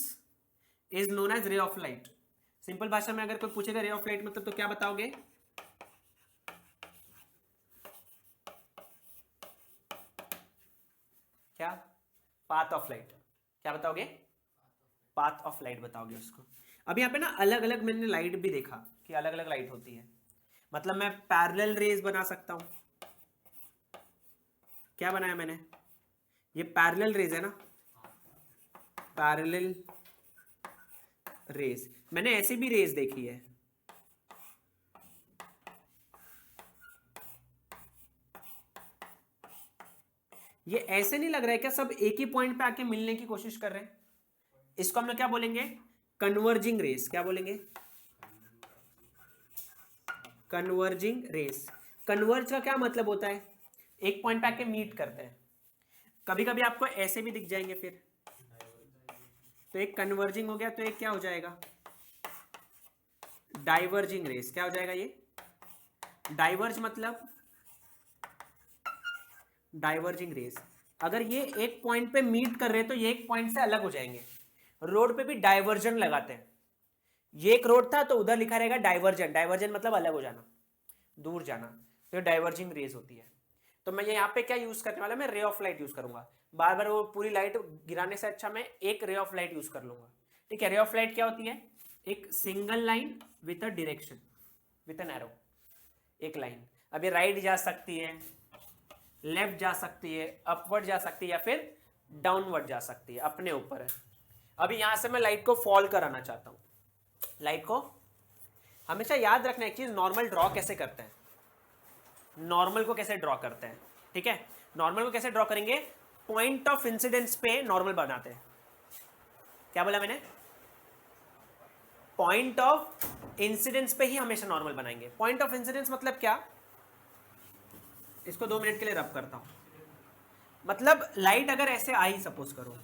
is known as ray of light. Simple भाषा में अगर कोई पूछेगा रे ऑफ लाइट मतलब, तो क्या बताओगे? क्या? Path of light. क्या बताओगे? पाथ ऑफ लाइट बताओगे उसको। अब यहाँ पे ना अलग अलग मैंने लाइट भी देखा कि अलग अलग लाइट होती है। मतलब मैं पैरेलल रेज बना सकता हूं। क्या बनाया मैंने? ये पैरेलल रेज है ना, पैरेलल रेज। मैंने ऐसी भी रेज देखी है। ये ऐसे नहीं लग रहा है क्या सब एक ही पॉइंट पे आके मिलने की कोशिश कर रहे हैं? इसको हम लोग क्या बोलेंगे? Converging rays. क्या बोलेंगे? Converging race. कन्वर्ज का क्या मतलब होता है? एक पॉइंट पे आके मीट करते हैं। कभी कभी आपको ऐसे भी दिख जाएंगे, फिर तो एक कन्वर्जिंग हो गया, तो एक क्या हो जाएगा? Diverging rays. क्या हो जाएगा ये? डाइवर्ज मतलब डाइवर्जिंग रेस। अगर ये एक पॉइंट पे मीट कर रहे हैं तो ये एक पॉइंट से अलग हो जाएंगे। रोड पे भी डाइवर्जन लगाते हैं। ये एक रोड था तो उधर लिखा रहेगा डाइवर्जन। डाइवर्जन मतलब अलग हो जाना, दूर जाना, तो डाइवर्जिंग रेस होती है। तो मैं यहाँ पे क्या यूज करने वाला? मैं रे ऑफ लाइट यूज करूंगा। बार बार वो पूरी लाइट गिराने से अच्छा मैं एक रे ऑफ लाइट यूज कर लूंगा। ठीक है। रे ऑफ लाइट क्या होती है? एक single line with a direction, with an arrow. एक लाइन अभी राइट जा सकती है, लेफ्ट जा सकती है, अपवर्ड जा सकती है, या फिर डाउनवर्ड जा सकती है, अपने ऊपर है। अभी यहां से मैं लाइट को फॉल कराना चाहता हूं। लाइट को हमेशा याद रखना एक चीज, नॉर्मल ड्रॉ कैसे करते हैं। नॉर्मल को कैसे ड्रॉ करते हैं? ठीक है। नॉर्मल को कैसे ड्रॉ करेंगे? पॉइंट ऑफ इंसिडेंस पे नॉर्मल बनाते हैं। क्या बोला मैंने? पॉइंट ऑफ इंसिडेंस पे ही हमेशा नॉर्मल बनाएंगे। पॉइंट ऑफ इंसिडेंस मतलब क्या, इसको 2 मिनट के लिए रब करता हूं। मतलब लाइट अगर ऐसे आई, सपोज करो,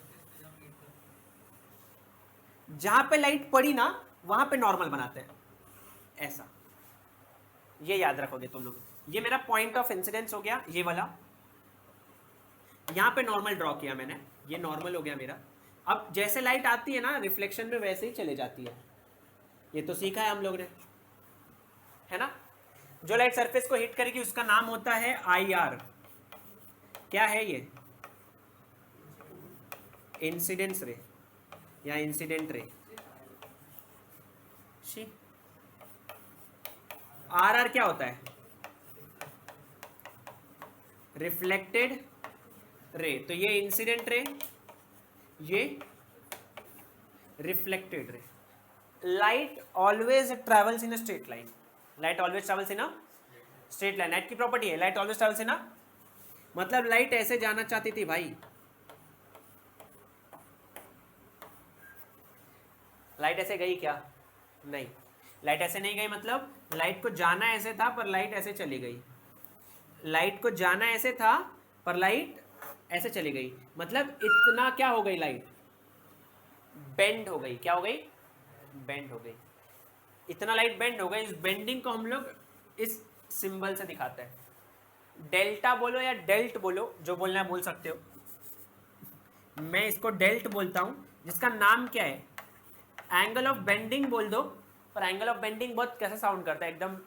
जहां पे लाइट पड़ी ना वहां पे नॉर्मल बनाते हैं, ऐसा, ये याद रखोगे तुम लोग। ये मेरा पॉइंट ऑफ इंसिडेंस हो गया, ये वाला, यहां पे नॉर्मल ड्रॉ किया मैंने, ये नॉर्मल हो गया मेरा। अब जैसे लाइट आती है ना रिफ्लेक्शन में, वैसे ही चले जाती है। ये तो सीखा है हम लोग ने, है ना। जो लाइट सरफेस को हिट करेगी उसका नाम होता है IR। क्या है ये, इंसिडेंस रे या इंसिडेंट रे। RR क्या होता है, रिफ्लेक्टेड रे। तो ये इंसिडेंट रे, ये reflected ray. Light always travels in a straight line, light always travels in a straight line. Light की प्रॉपर्टी है लाइट ऑलवेज ट्रेवल्स इन अ, मतलब लाइट ऐसे जाना चाहती थी भाई, लाइट ऐसे गई क्या, नहीं, लाइट ऐसे नहीं गई। मतलब लाइट को जाना ऐसे था पर लाइट ऐसे चली गई, लाइट को जाना ऐसे था पर लाइट ऐसे चली गई। मतलब इतना क्या हो गई, लाइट बेंड हो गई। क्या हो गई, बेंड हो गई। इतना लाइट बेंड हो गई। इस बेंडिंग को हम लोग इस सिंबल से दिखाते हैं। डेल्टा बोलो या डेल्ट बोलो, जो बोलना है बोल सकते हो। मैं इसको डेल्ट बोलता हूं, जिसका नाम क्या है, एंगल ऑफ बेंडिंग बोल दो। पर एंगल ऑफ बेंडिंग बहुत कैसा साउंड करता है, एकदम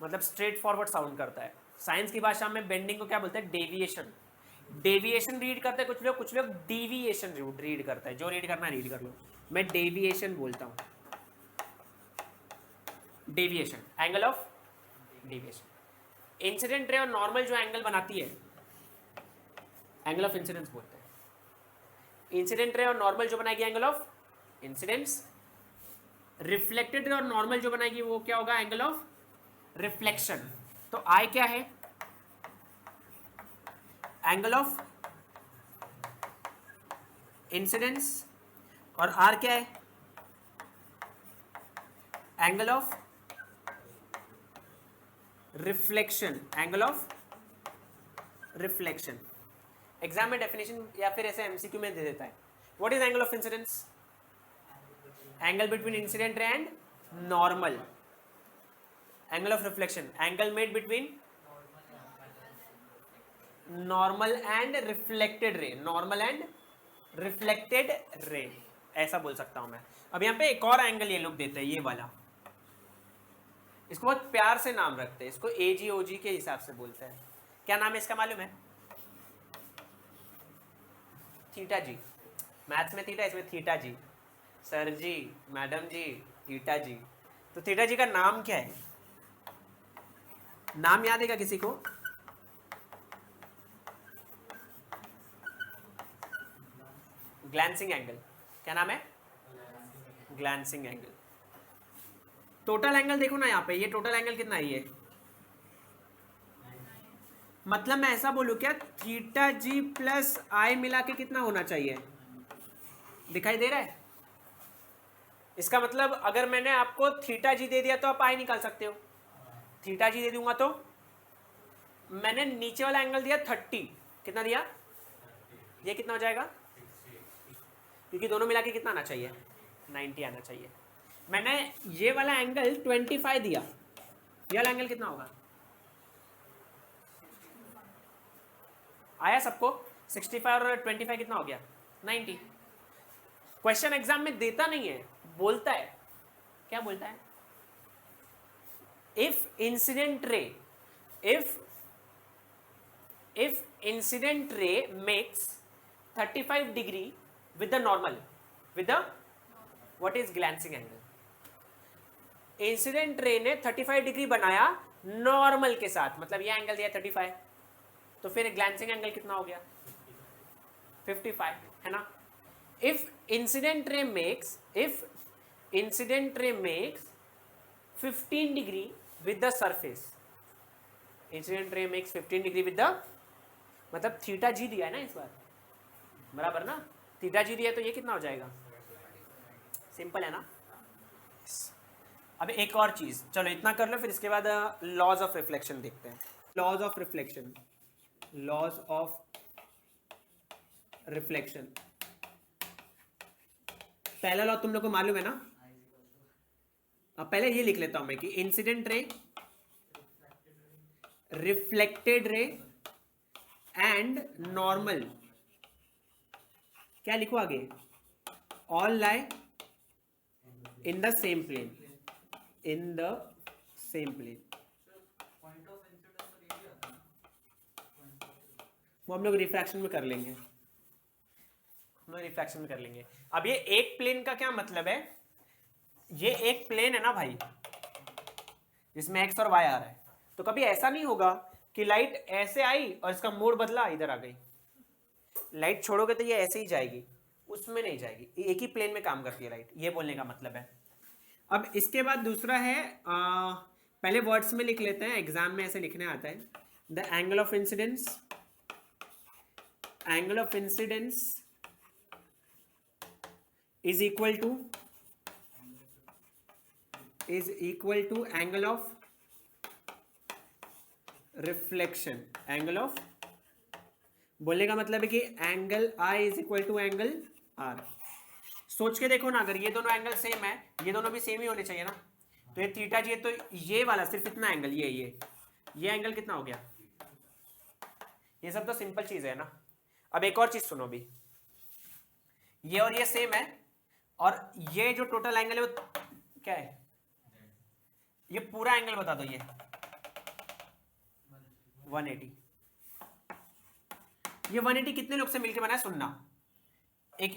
मतलब स्ट्रेट फॉरवर्ड साउंड करता है। साइंस की भाषा में बेंडिंग को क्या बोलते हैं, डेविएशन। डेविएशन रीड करते हैं कुछ लोग डीविएशन रीड करता है। जो रीड करना रीड कर लो, मैं डेविएशन बोलता हूं। Deviation, angle of deviation. Incident ray और नॉर्मल जो एंगल बनाती है, एंगल ऑफ इंसिडेंस बोलते हैं। इंसिडेंट रे और नॉर्मल जो बनाएगी, angle of incidence. Reflected ray और नॉर्मल जो बनाएगी वो क्या होगा, एंगल ऑफ रिफ्लेक्शन। तो आई क्या है, एंगल ऑफ इंसिडेंस, और आर क्या है, angle of reflection, angle of reflection. Exam में डेफिनेशन या फिर ऐसे एमसीक्यू में दे देता है। What is angle of incidence, angle between incident ray and normal. Angle of reflection, angle made between normal and reflected ray, normal and reflected ray, ऐसा बोल सकता हूं मैं। अब यहां पे एक और एंगल ये लोग देते हैं, ये वाला। इसको बहुत प्यार से नाम रखते हैं, इसको AGOG के हिसाब से बोलते हैं। क्या नाम है इसका मालूम है, थीटा जी। मैथ्स में थीटा, इसमें थीटा जी। सर जी, मैडम जी, थीटा जी। तो थीटा जी का नाम क्या है, नाम याद है क्या किसी को, ग्लैंसिंग एंगल। क्या नाम है, ग्लैंसिंग एंगल। टोटल एंगल देखो ना यहाँ पे, ये टोटल एंगल कितना है ये, मतलब मैं ऐसा बोलूं क्या, थीटा जी प्लस आई मिला के कितना होना चाहिए, दिखाई दे रहा है। इसका मतलब अगर मैंने आपको थीटा जी दे दिया तो आप आई निकाल सकते हो। थीटा जी दे दूंगा तो मैंने नीचे वाला एंगल दिया 30, कितना दिया, ये कितना हो जाएगा, क्योंकि दोनों मिला के कितना आना चाहिए, 90 आना चाहिए। मैंने ये वाला एंगल 25 दिया, ये वाला एंगल कितना होगा, आया सबको, 65 और 25 कितना हो गया, 90। क्वेश्चन एग्जाम में देता नहीं है, बोलता है। क्या बोलता है, इफ इंसिडेंट रे, if incident ray makes 35 degree with the normal, with the what is glancing angle। Incident ray ने 35 डिग्री बनाया नॉर्मल के साथ, मतलब ये एंगल दिया 35, तो फिर ग्लैंसिंग एंगल कितना हो गया, 55, है ना। If incident ray makes 15 degree with the surface, incident ray makes 15 degree with the, मतलब थीटा जी दिया है ना इस बार, बराबर ना, थीटा जी दिया तो ये कितना हो जाएगा, सिंपल है ना। अब एक और चीज, चलो इतना कर लो, फिर इसके बाद लॉज ऑफ रिफ्लेक्शन देखते हैं। Laws of reflection, laws of reflection, पहला लॉ तुम लोग को मालूम है ना। अब पहले ये लिख लेता हूं मैं कि incident ray, reflected ray and normal, क्या लिखो आगे, all lie in the same plane, in the same plane. वो हम लोग रिफ्रैक्शन में कर लेंगे, हम लोग रिफ्रैक्शन में कर लेंगे। अब ये एक प्लेन का क्या मतलब है, ये एक प्लेन है ना भाई जिसमें एक्स और वाई आ रहा है, तो कभी ऐसा नहीं होगा कि लाइट ऐसे आई और इसका मोड बदला इधर आ गई। लाइट छोड़ोगे तो ये ऐसे ही जाएगी, उसमें नहीं जाएगी, एक ही प्लेन में काम करती है लाइट, ये बोलने का मतलब है। अब इसके बाद दूसरा है, पहले वर्ड्स में लिख लेते हैं, एग्जाम में ऐसे लिखने आता है, the angle of incidence, angle of incidence is equal to angle of reflection, angle of, बोलने का मतलब है कि angle I is equal to angle R। सोच के देखो ना, अगर ये दोनों एंगल सेम है, ये दोनों भी सेम ही होने चाहिए ना, तो ये थीटा जी है, तो ये वाला सिर्फ इतना एंगल, ये एंगल कितना हो गया, ये सब तो सिंपल चीज है ना। अब एक और चीज सुनो भी, ये और ये सेम है, और ये जो टोटल एंगल है वो क्या है, ये पूरा एंगल बता दो, ये 180। ये 180 कितने लोग से मिलकर बना है, सुनना, एक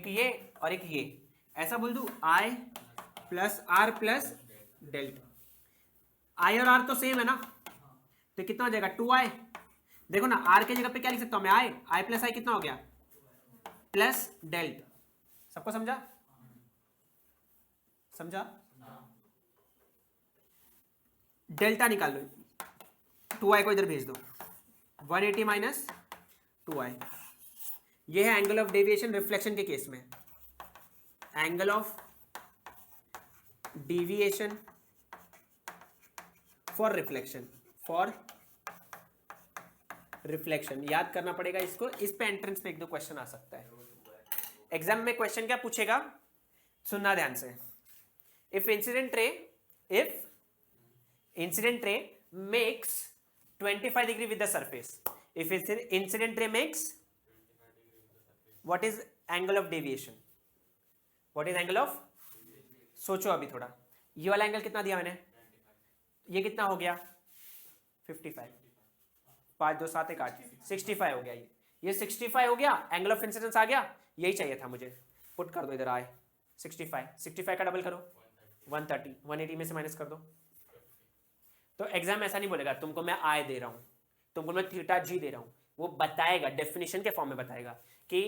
ये और एक ये, ऐसा बोल दूं, I plus r plus delta, I और R तो सेम है ना, तो कितना हो जाएगा 2I। देखो ना, R के जगह पे क्या लिख सकता हूं मैं, I प्लस I कितना हो गया, प्लस डेल्टा। सबको समझा, समझा, डेल्टा निकाल लो, 2I को इधर भेज दो, 180 माइनस 2I, ये है एंगल ऑफ डेविएशन रिफ्लेक्शन के केस में, angle of deviation for reflection, for reflection, याद करना पड़ेगा इसको, इस पे एंट्रेंस में एक दो क्वेश्चन आ सकता है। एग्जाम में क्वेश्चन क्या पूछेगा, सुनना ध्यान से, if incident ray makes 25 degree with the surface, if incident ray makes, what is angle of deviation, what is angle of, सोचो अभी थोड़ा, ये वाला एंगल कितना दिया मैंने, ये कितना हो गया 55, 5 2 7 1 8, 65 हो गया, ये 65 हो गया, एंगल ऑफ इंसिडेंस आ गया, यही चाहिए था मुझे, पुट कर दो इधर, आए 65 का डबल करो 130, 180 में से माइनस कर दो। तो एग्जाम ऐसा नहीं बोलेगा तुमको मैं आई दे रहा हूं, तुमको मैं थीटा जी दे रहा हूं, वो बताएगा, डेफिनेशन के फॉर्म में बताएगा कि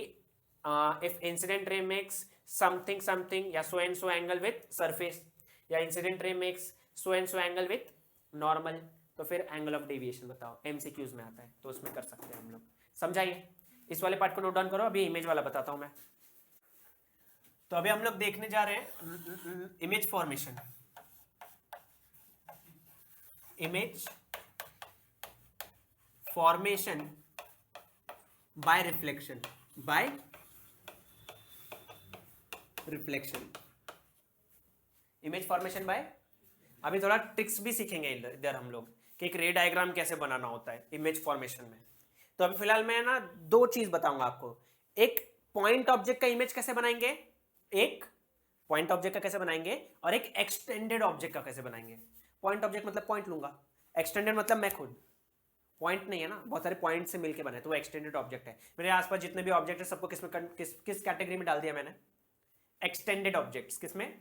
if incident ray makes something something या so and so angle with surface, या incident ray makes so and so angle with normal, तो फिर एंगल ऑफ डेविएशन बताओ, एमसीक्यूज में आता है, तो उसमें कर सकते हैं हम लोग। समझाइए, इस वाले पार्ट को नोट डाउन करो, अभी इमेज वाला बताता हूं मैं। तो अभी हम लोग देखने जा रहे हैं image formation, image formation by reflection, bye reflection, image formation by, अभी थोड़ा ट्रिक्स भी सीखेंगे इधर हम लोग कि एक रे डायग्राम कैसे बनाना होता है इमेज फॉर्मेशन में। तो अभी फिलहाल मैं ना दो चीज बताऊंगा आपको, एक पॉइंट ऑब्जेक्ट का इमेज कैसे बनाएंगे, एक पॉइंट ऑब्जेक्ट का कैसे बनाएंगे, और एक एक्सटेंडेड ऑब्जेक्ट का कैसे बनाएंगे। पॉइंट ऑब्जेक्ट मतलब पॉइंट लूंगा, एक्सटेंडेड मतलब मैं खुद, पॉइंट नहीं है ना, बहुत सारे पॉइंट से मिलके बने, तो वो एक्सटेंडेड ऑब्जेक्ट है। मेरे आसपास जितने भी ऑब्जेक्ट है सबको किस कैटेगरी में डाल दिया मैंने, एक्सटेंडेड ऑब्जेक्ट्स, किसमें।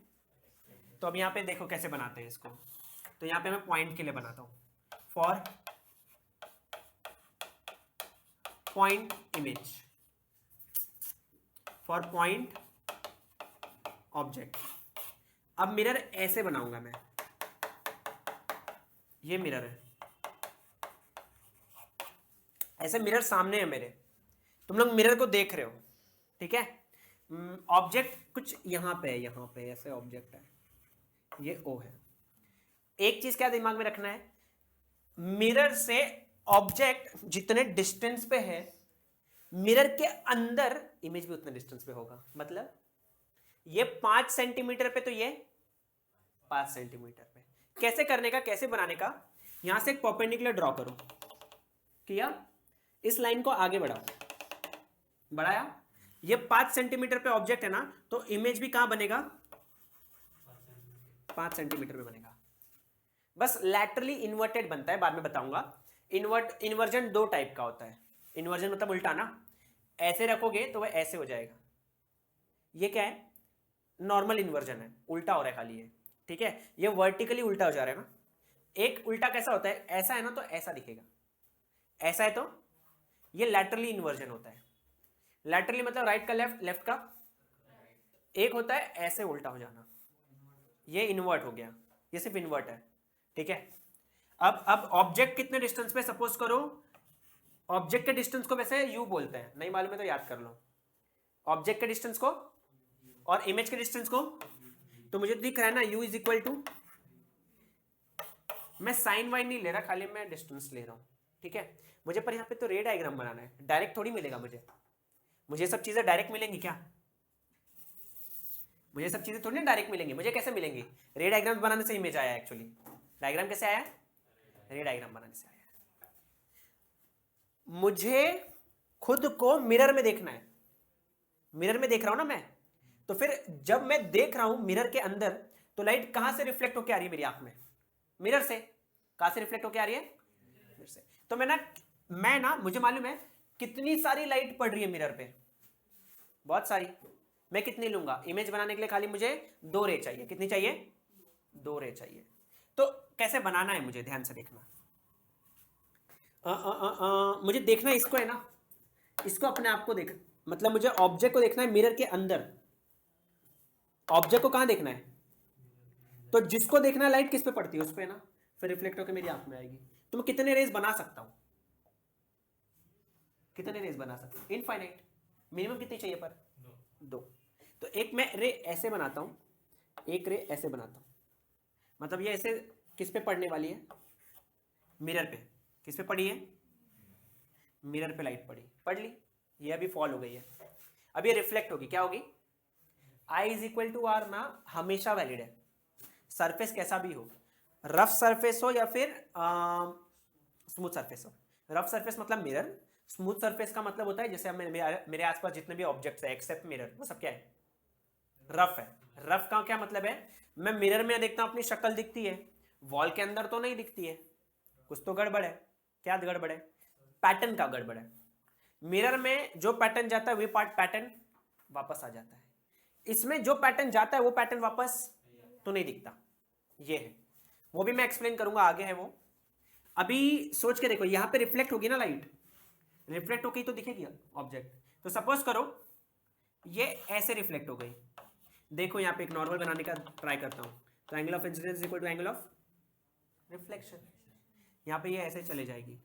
तो अब यहाँ पे देखो कैसे बनाते हैं इसको, तो यहाँ पे मैं पॉइंट के लिए बनाता हूँ, for point image, for point object. अब मिरर ऐसे बनाऊंगा मैं, ये मिरर है, ऐसे मिरर सामने है मेरे, तुम लोग मिरर को देख रहे हो, ठीक है। ऑब्जेक्ट कुछ यहाँ पे है, यहाँ पे ऐसे ऑब्जेक्ट है, ये O है। एक चीज क्या दिमाग में रखना है, मिरर से ऑब्जेक्ट जितने डिस्टेंस पे है, मिरर के अंदर इमेज भी उतने डिस्टेंस पे होगा। मतलब ये 5 सेंटीमीटर पे, तो ये 5 सेंटीमीटर पे। कैसे करने का, कैसे बनाने का, यहां से एक परपेंडिकुलर ड्रॉ करो, किया, इस लाइन को आगे बढ़ाओ, बढ़ाया, ये 5 सेंटीमीटर पे ऑब्जेक्ट है ना, तो इमेज भी कहां बनेगा, 5 सेंटीमीटर पे बनेगा। बस लैटरली इन्वर्टेड बनता है, बाद में बताऊंगा। इन्वर्जन 2 टाइप का होता है। इन्वर्जन मतलब उल्टा ना, ऐसे रखोगे तो वह ऐसे हो जाएगा। ये क्या है, नॉर्मल इन्वर्जन है, उल्टा हो रहा है खाली ये, ठीक है। ये वर्टिकली उल्टा हो जा रहा है ना। एक उल्टा कैसा होता है, ऐसा है ना तो ऐसा दिखेगा, ऐसा है तो ये लैटरली इन्वर्जन होता है। लैटरली मतलब राइट का लेफ्ट, लेफ्ट का। एक होता है ऐसे उल्टा हो जाना, ये इन्वर्ट हो गया, ये सिर्फ इन्वर्ट है, ठीक है। अब ऑब्जेक्ट कितने डिस्टेंस पे, सपोज करो ऑब्जेक्ट के डिस्टेंस को वैसे यू बोलते हैं, नहीं मालूम है तो याद कर लो, ऑब्जेक्ट के डिस्टेंस को और इमेज के डिस्टेंस को। तो मुझे दिख रहा है ना u इज इक्वल टू, मैं साइन वाइन नहीं ले रहा, खाली मैं डिस्टेंस ले रहा हूं, ठीक है। मुझे पर यहाँ पे तो रे डायग्राम बनाना है, डायरेक्ट थोड़ी मिलेगा मुझे सब चीजें डायरेक्ट मिलेंगी क्या, मुझे सब चीजें थोड़ी ना डायरेक्ट मिलेंगी। मुझे कैसे मिलेंगी, रे डायग्राम बनाने से इमेज आया। एक्चुअली डायग्राम कैसे आया, रे डायग्राम बनाने से आया। मुझे खुद को मिरर में देखना है, मिरर में देख रहा हूं ना मैं, तो फिर जब मैं देख रहा हूं मिरर के अंदर, तो लाइट कहां से रिफ्लेक्ट होकर आ रही है मेरी आंख में, मिरर से। कहां से रिफ्लेक्ट होकर आ रही है, मिरर से। तो मैं ना मुझे मालूम है कितनी सारी लाइट पड़ रही है मिरर पे, बहुत सारी। मैं कितनी लूंगा, इमेज बनाने के लिए खाली मुझे 2 रे चाहिए। कितनी चाहिए, 2 रे चाहिए। तो कैसे बनाना है मुझे ध्यान से देखना। मुझे देखना इसको है ना, इसको अपने आप को देख, मतलब मुझे ऑब्जेक्ट को देखना है मिरर के अंदर। ऑब्जेक्ट को कहां देखना है, तो जिसको देखना है लाइट किस पे पड़ती है उस पे ना, फिर रिफ्लेक्ट होकर मेरी आंख में आएगी। तो मैं कितने रेज बना सकता हूं, कितने रेज बना सकता हूं, इनफाइनाइट। मिनिमम कितनी चाहिए पर, 2। तो एक मैं रे ऐसे बनाता हूं, एक रे ऐसे बनाता हूं, मतलब ये ऐसे किस पे पड़ने वाली है, मिरर पे। किस पे पड़ी है, मिरर पे लाइट पड़ ली, ये अभी फॉल हो गई है, अब ये रिफ्लेक्ट होगी, क्या होगी, I is equal to r ना हमेशा वैलिड है। सरफेस कैसा भी हो, रफ सरफेस हो या फिर स्मूथ सरफेस हो। रफ सरफेस मतलब मिरर, स्मूथ सरफेस का मतलब होता है जैसे मेरे आसपास जितने भी ऑब्जेक्ट्स है एक्सेप्ट मिरर, वो सब क्या है, रफ है। रफ का क्या मतलब है, मैं मिरर में देखता हूं अपनी शक्ल दिखती है, वॉल के अंदर तो नहीं दिखती है, कुछ तो गड़बड़ है। क्या गड़बड़ है, पैटर्न का गड़बड़ है। मिरर में जो पैटर्न जाता है वही पैटर्न वापस आ जाता है, इसमें जो पैटर्न जाता है वो पैटर्न वापस तो नहीं दिखता। ये है, वो भी मैं एक्सप्लेन करूंगा, आगे है वो। अभी सोच के देखो, यहां पे रिफ्लेक्ट होगी ना लाइट, रिफ्लेक्ट होगी तो दिखेगी ऑब्जेक्ट। तो सपोज करो ये ऐसे रिफ्लेक्ट हो गई, देखो यहां पे एक नॉर्मल बनाने का ट्राई करता हूं, तो angle of incidence is equal to angle of reflection. यहां पे ये ऐसे चले जाएगी,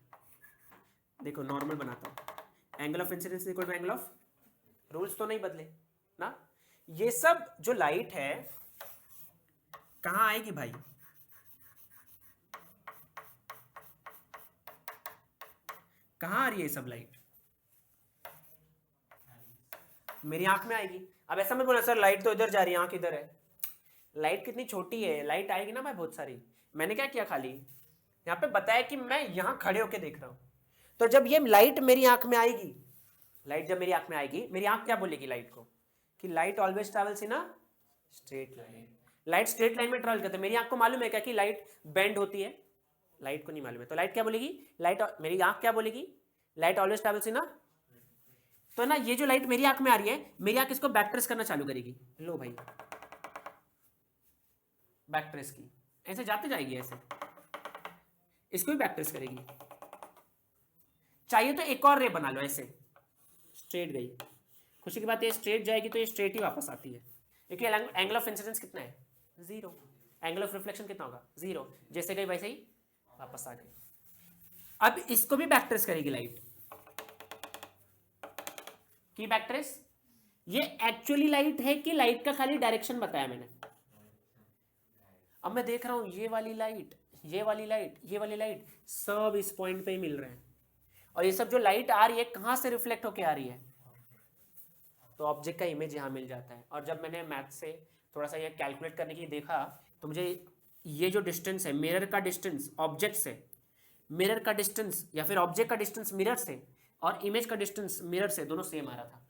देखो नॉर्मल बनाता हूं, angle of incidence is equal to angle of, rules तो नहीं बदले ना। ये सब जो लाइट है कहां आएगी भाई, कहां आ रही है ये सब लाइट, मेरी आंख में आएगी। अब ऐसा मत बोला सर लाइट तो इधर जा रही है, आंख इधर है। लाइट कितनी छोटी है, लाइट आएगी ना भाई बहुत सारी। मैंने क्या किया, खाली यहां पे बताया कि मैं यहां खड़े होके देख रहा हूं। तो जब ये लाइट मेरी आंख में आएगी, लाइट जब मेरी आंख में आएगी, मेरी आंख क्या बोलेगी लाइट को, कि light always travels in a straight line. Light straight line में ट्रैवल करते हैं। मेरी आंख को मालूम है क्या कि लाइट बेंड होती है, लाइट को नहीं मालूम है। तो लाइट क्या बोलेगी, लाइट, मेरी आंख क्या बोलेगी, लाइट ऑलवेज ट्रैवल्स इन अ, तो ना ये जो लाइट मेरी आंख में आ रही है, मेरी आंख इसको बैक ट्रेस करना चालू करेगी। लो भाई बैक ट्रेस की, ऐसे जाते जाएगी, ऐसे इसको भी बैक ट्रेस करेगी। चाहिए तो एक और रे बना लो, ऐसे स्ट्रेट गई, खुशी की बात है स्ट्रेट जाएगी तो ये स्ट्रेट ही वापस आती है, क्योंकि एंगल ऑफ इंसिडेंस कितना है, 0। एंगल ऑफ रिफ्लेक्शन कितना होगा, 0। जैसे गई वैसे ही वापस आ गई। अब इसको भी बैक ट्रेस करेगी लाइट की, बैक ट्रेस। ये एक्चुअली लाइट है कि लाइट का खाली डायरेक्शन बताया मैंने, अब मैं देख रहा हूँ ये वाली लाइट, ये वाली लाइट, ये वाली लाइट सब इस पॉइंट पे ही मिल रहे हैं, और ये सब जो लाइट आ रही है कहाँ से रिफ्लेक्ट होके आ रही है, तो ऑब्जेक्ट का इमेज यहाँ मिल जाता है। और जब मैंने मैथ से थोड़ा सा ये कैलकुलेट करने की देखा तो मुझे ये जो डिस्टेंस है मिरर का डिस्टेंस ऑब्जेक्ट से, मिरर का डिस्टेंस या फिर ऑब्जेक्ट का डिस्टेंस मिरर से और इमेज का डिस्टेंस मिरर से दोनों सेम आ रहा था।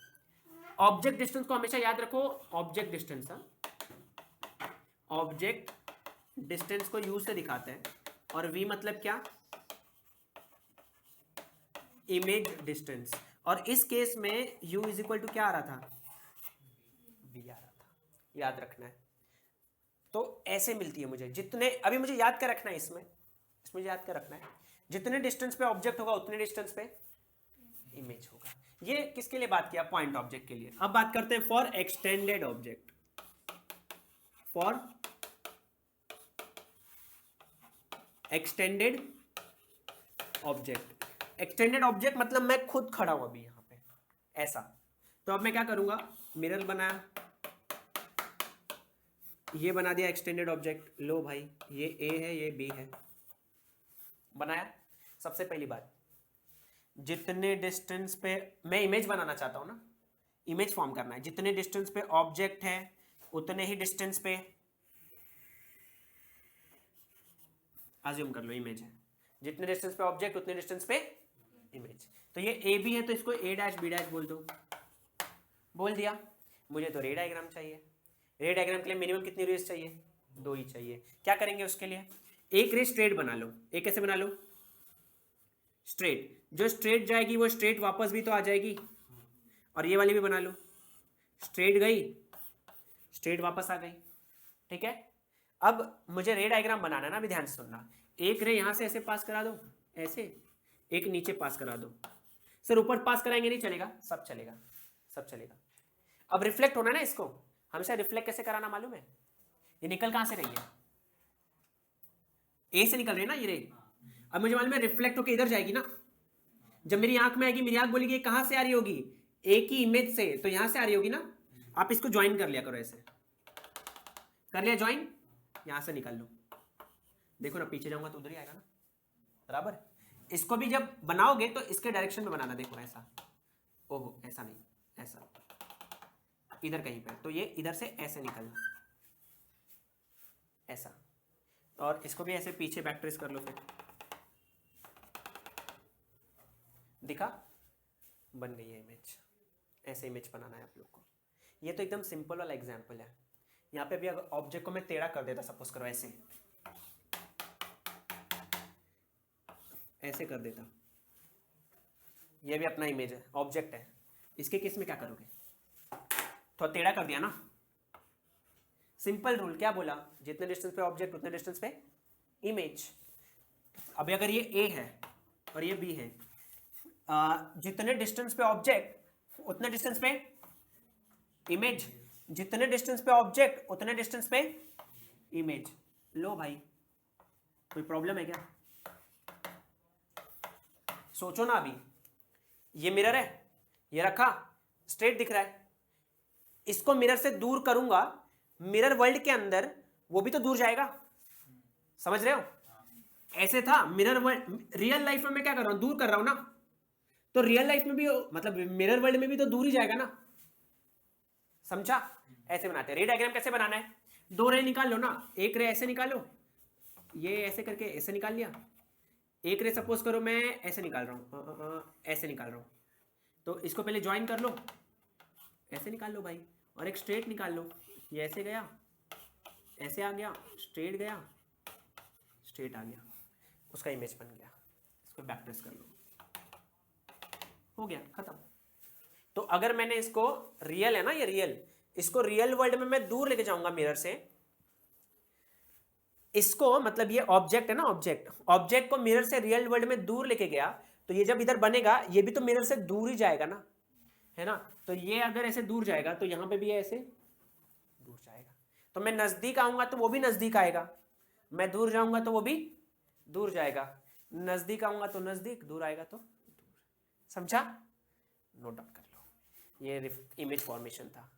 ऑब्जेक्ट डिस्टेंस को हमेशा याद रखो, ऑब्जेक्ट डिस्टेंस, ऑब्जेक्ट डिस्टेंस को यू से दिखाते हैं, और वी मतलब क्या, इमेज डिस्टेंस। और इस केस में u इज इक्वल टू क्या आ रहा था, v आ रहा था, याद रखना है। तो ऐसे मिलती है मुझे जितने, अभी मुझे याद क्या रखना है इसमें याद क्या रखना है, जितने डिस्टेंस पे ऑब्जेक्ट होगा उतने डिस्टेंस पे इमेज होगा। ये किसके लिए बात किया, पॉइंट ऑब्जेक्ट के लिए। अब बात करते हैं for extended object. For extended object, extended object मतलब मैं खुद खड़ा हूं अभी यहां पे ऐसा, तो अब मैं क्या करूंगा, मिरर बनाया, ये बना दिया एक्सटेंडेड ऑब्जेक्ट। लो भाई ये ए है ये बी है, बनाया। सबसे पहली बात, जितने डिस्टेंस पे मैं इमेज बनाना चाहता हूं ना, इमेज फॉर्म करना है, जितने डिस्टेंस पे ऑब्जेक्ट है उतने ही डिस्टेंस पे अज्यूम कर लो इमेज है, जितने डिस्टेंस पे ऑब्जेक्ट उतने डिस्टेंस पे इमेज। तो ये ए बी है तो इसको ए डैश बी डैश बोल दो, बोल दिया। मुझे तो रे डायग्राम चाहिए, रे डायग्राम के लिए मिनिमम कितनी रेस चाहिए, 2 ही चाहिए। क्या करेंगे उसके लिए, एक रे स्ट्रेट बना लो। एक कैसे बना लो, स्ट्रेट, जो स्ट्रेट जाएगी वो स्ट्रेट वापस भी तो आ जाएगी, और ये वाली भी बना लो, स्ट्रेट गई स्ट्रेट वापस आ गई, ठीक है। अब मुझे रे डायग्राम बनाना है ना, अभी ध्यान से सुनना। एक रे यहां से ऐसे पास करा दो, ऐसे, एक नीचे पास करा दो। सर ऊपर पास कराएंगे नहीं चलेगा, सब चलेगा, सब चलेगा। अब रिफ्लेक्ट होना है ना इसको, हमेशा रिफ्लेक्ट कैसे कराना मालूम है, ये निकल कहां से रही है, ए से निकल रही है ना ये रे। अब मुझे मालूम है रिफ्लेक्ट होकर इधर जाएगी ना, जब मेरी आंख में आएगी मेरी आंख बोलेगी कहां से आ रही होगी, ए की इमेज से, तो यहां से आ रही होगी ना। आप इसको ज्वाइन कर लिया करो, ऐसे कर लिया ज्वाइन, यहां से निकाल लो, देखो ना पीछे जाऊंगा तो उधर ही आएगा ना, बराबर। इसको भी जब बनाओगे तो इसके डायरेक्शन में बनाना, देखो ऐसा, ओहो ऐसा नहीं, ऐसा इधर कहीं पे, तो ये इधर से ऐसे निकलना, ऐसा। और इसको भी ऐसे पीछे बैक ट्रेस कर लो, फिर दिखा, बन गई है इमेज। ऐसे इमेज बनाना है आप लोग को। ये तो एकदम सिंपल वाला एग्जांपल है। यहाँ पे भी अगर ऑब्जेक्ट को मैं टेढ़ा कर देता, सपोज करो ऐसे, ऐसे कर देता, ये भी अपना इमेज है, ऑब्जेक्ट है। इसके केस में क्या करोगे, तो टेढ़ा कर दिया ना, सिंपल रूल क्या बोला, जितने डिस्टेंस पे ऑब्जेक्ट उतने डिस्टेंस पे इमेज। अभी अगर ये ए है और ये बी है, जितने डिस्टेंस पे ऑब्जेक्ट उतने डिस्टेंस पे इमेज, जितने डिस्टेंस पे ऑब्जेक्ट उतने डिस्टेंस पे इमेज। लो भाई कोई प्रॉब्लम है क्या, सोचो ना। अभी ये मिरर है, ये रखा स्ट्रेट दिख रहा है, इसको मिरर से दूर करूंगा, मिरर वर्ल्ड के अंदर वो भी तो दूर जाएगा, समझ रहे हो। ऐसे था मिरर वर्ल्ड, रियल लाइफ में मैं क्या कर रहा हूं, दूर कर रहा हूं ना, तो रियल लाइफ में भी मतलब मिरर वर्ल्ड में भी तो दूर ही जाएगा ना, समझा। ऐसे बनाते हैं। रे डायग्राम कैसे बनाना है, 2 रे निकाल लो ना, एक रे ऐसे निकालो, ये ऐसे करके ऐसे निकाल लिया, एक रे सपोज करो मैं ऐसे निकाल रहा हूँ, ऐसे निकाल रहा हूँ, तो इसको पहले ज्वाइन कर लो, ऐसे निकाल लो भाई, और एक स्ट्रेट निकाल लो, ये ऐसे गया, ऐसे आ गया, स्ट्रेट गया, स्ट्रेट आ गया, उसका इमेज बन गया। इसको बैक ट्रेस कर लो, हो गया खत्म। तो अगर मैंने इसको, रियल है ना ये रियल, इसको रियल वर्ल्ड में मैं दूर लेके जाऊंगा मिरर से, इसको मतलब ये ऑब्जेक्ट है ना, ऑब्जेक्ट को मिरर से रियल वर्ल्ड में दूर लेके गया, तो ये जब इधर बनेगा ये भी तो मिरर से दूर ही जाएगा ना, है ना। तो ये अगर ऐसे दूर जाएगा तो यहां पे भी ऐसे दूर जाएगा, तो मैं नजदीक आऊंगा तो वो भी नजदीक आएगा, मैं दूर जाऊंगा तो वो भी दूर जाएगा, नजदीक आऊंगा तो नजदीक, दूर आएगा तो दूर। समझा, नोट डाउन कर लो। ये इमेज फॉर्मेशन था।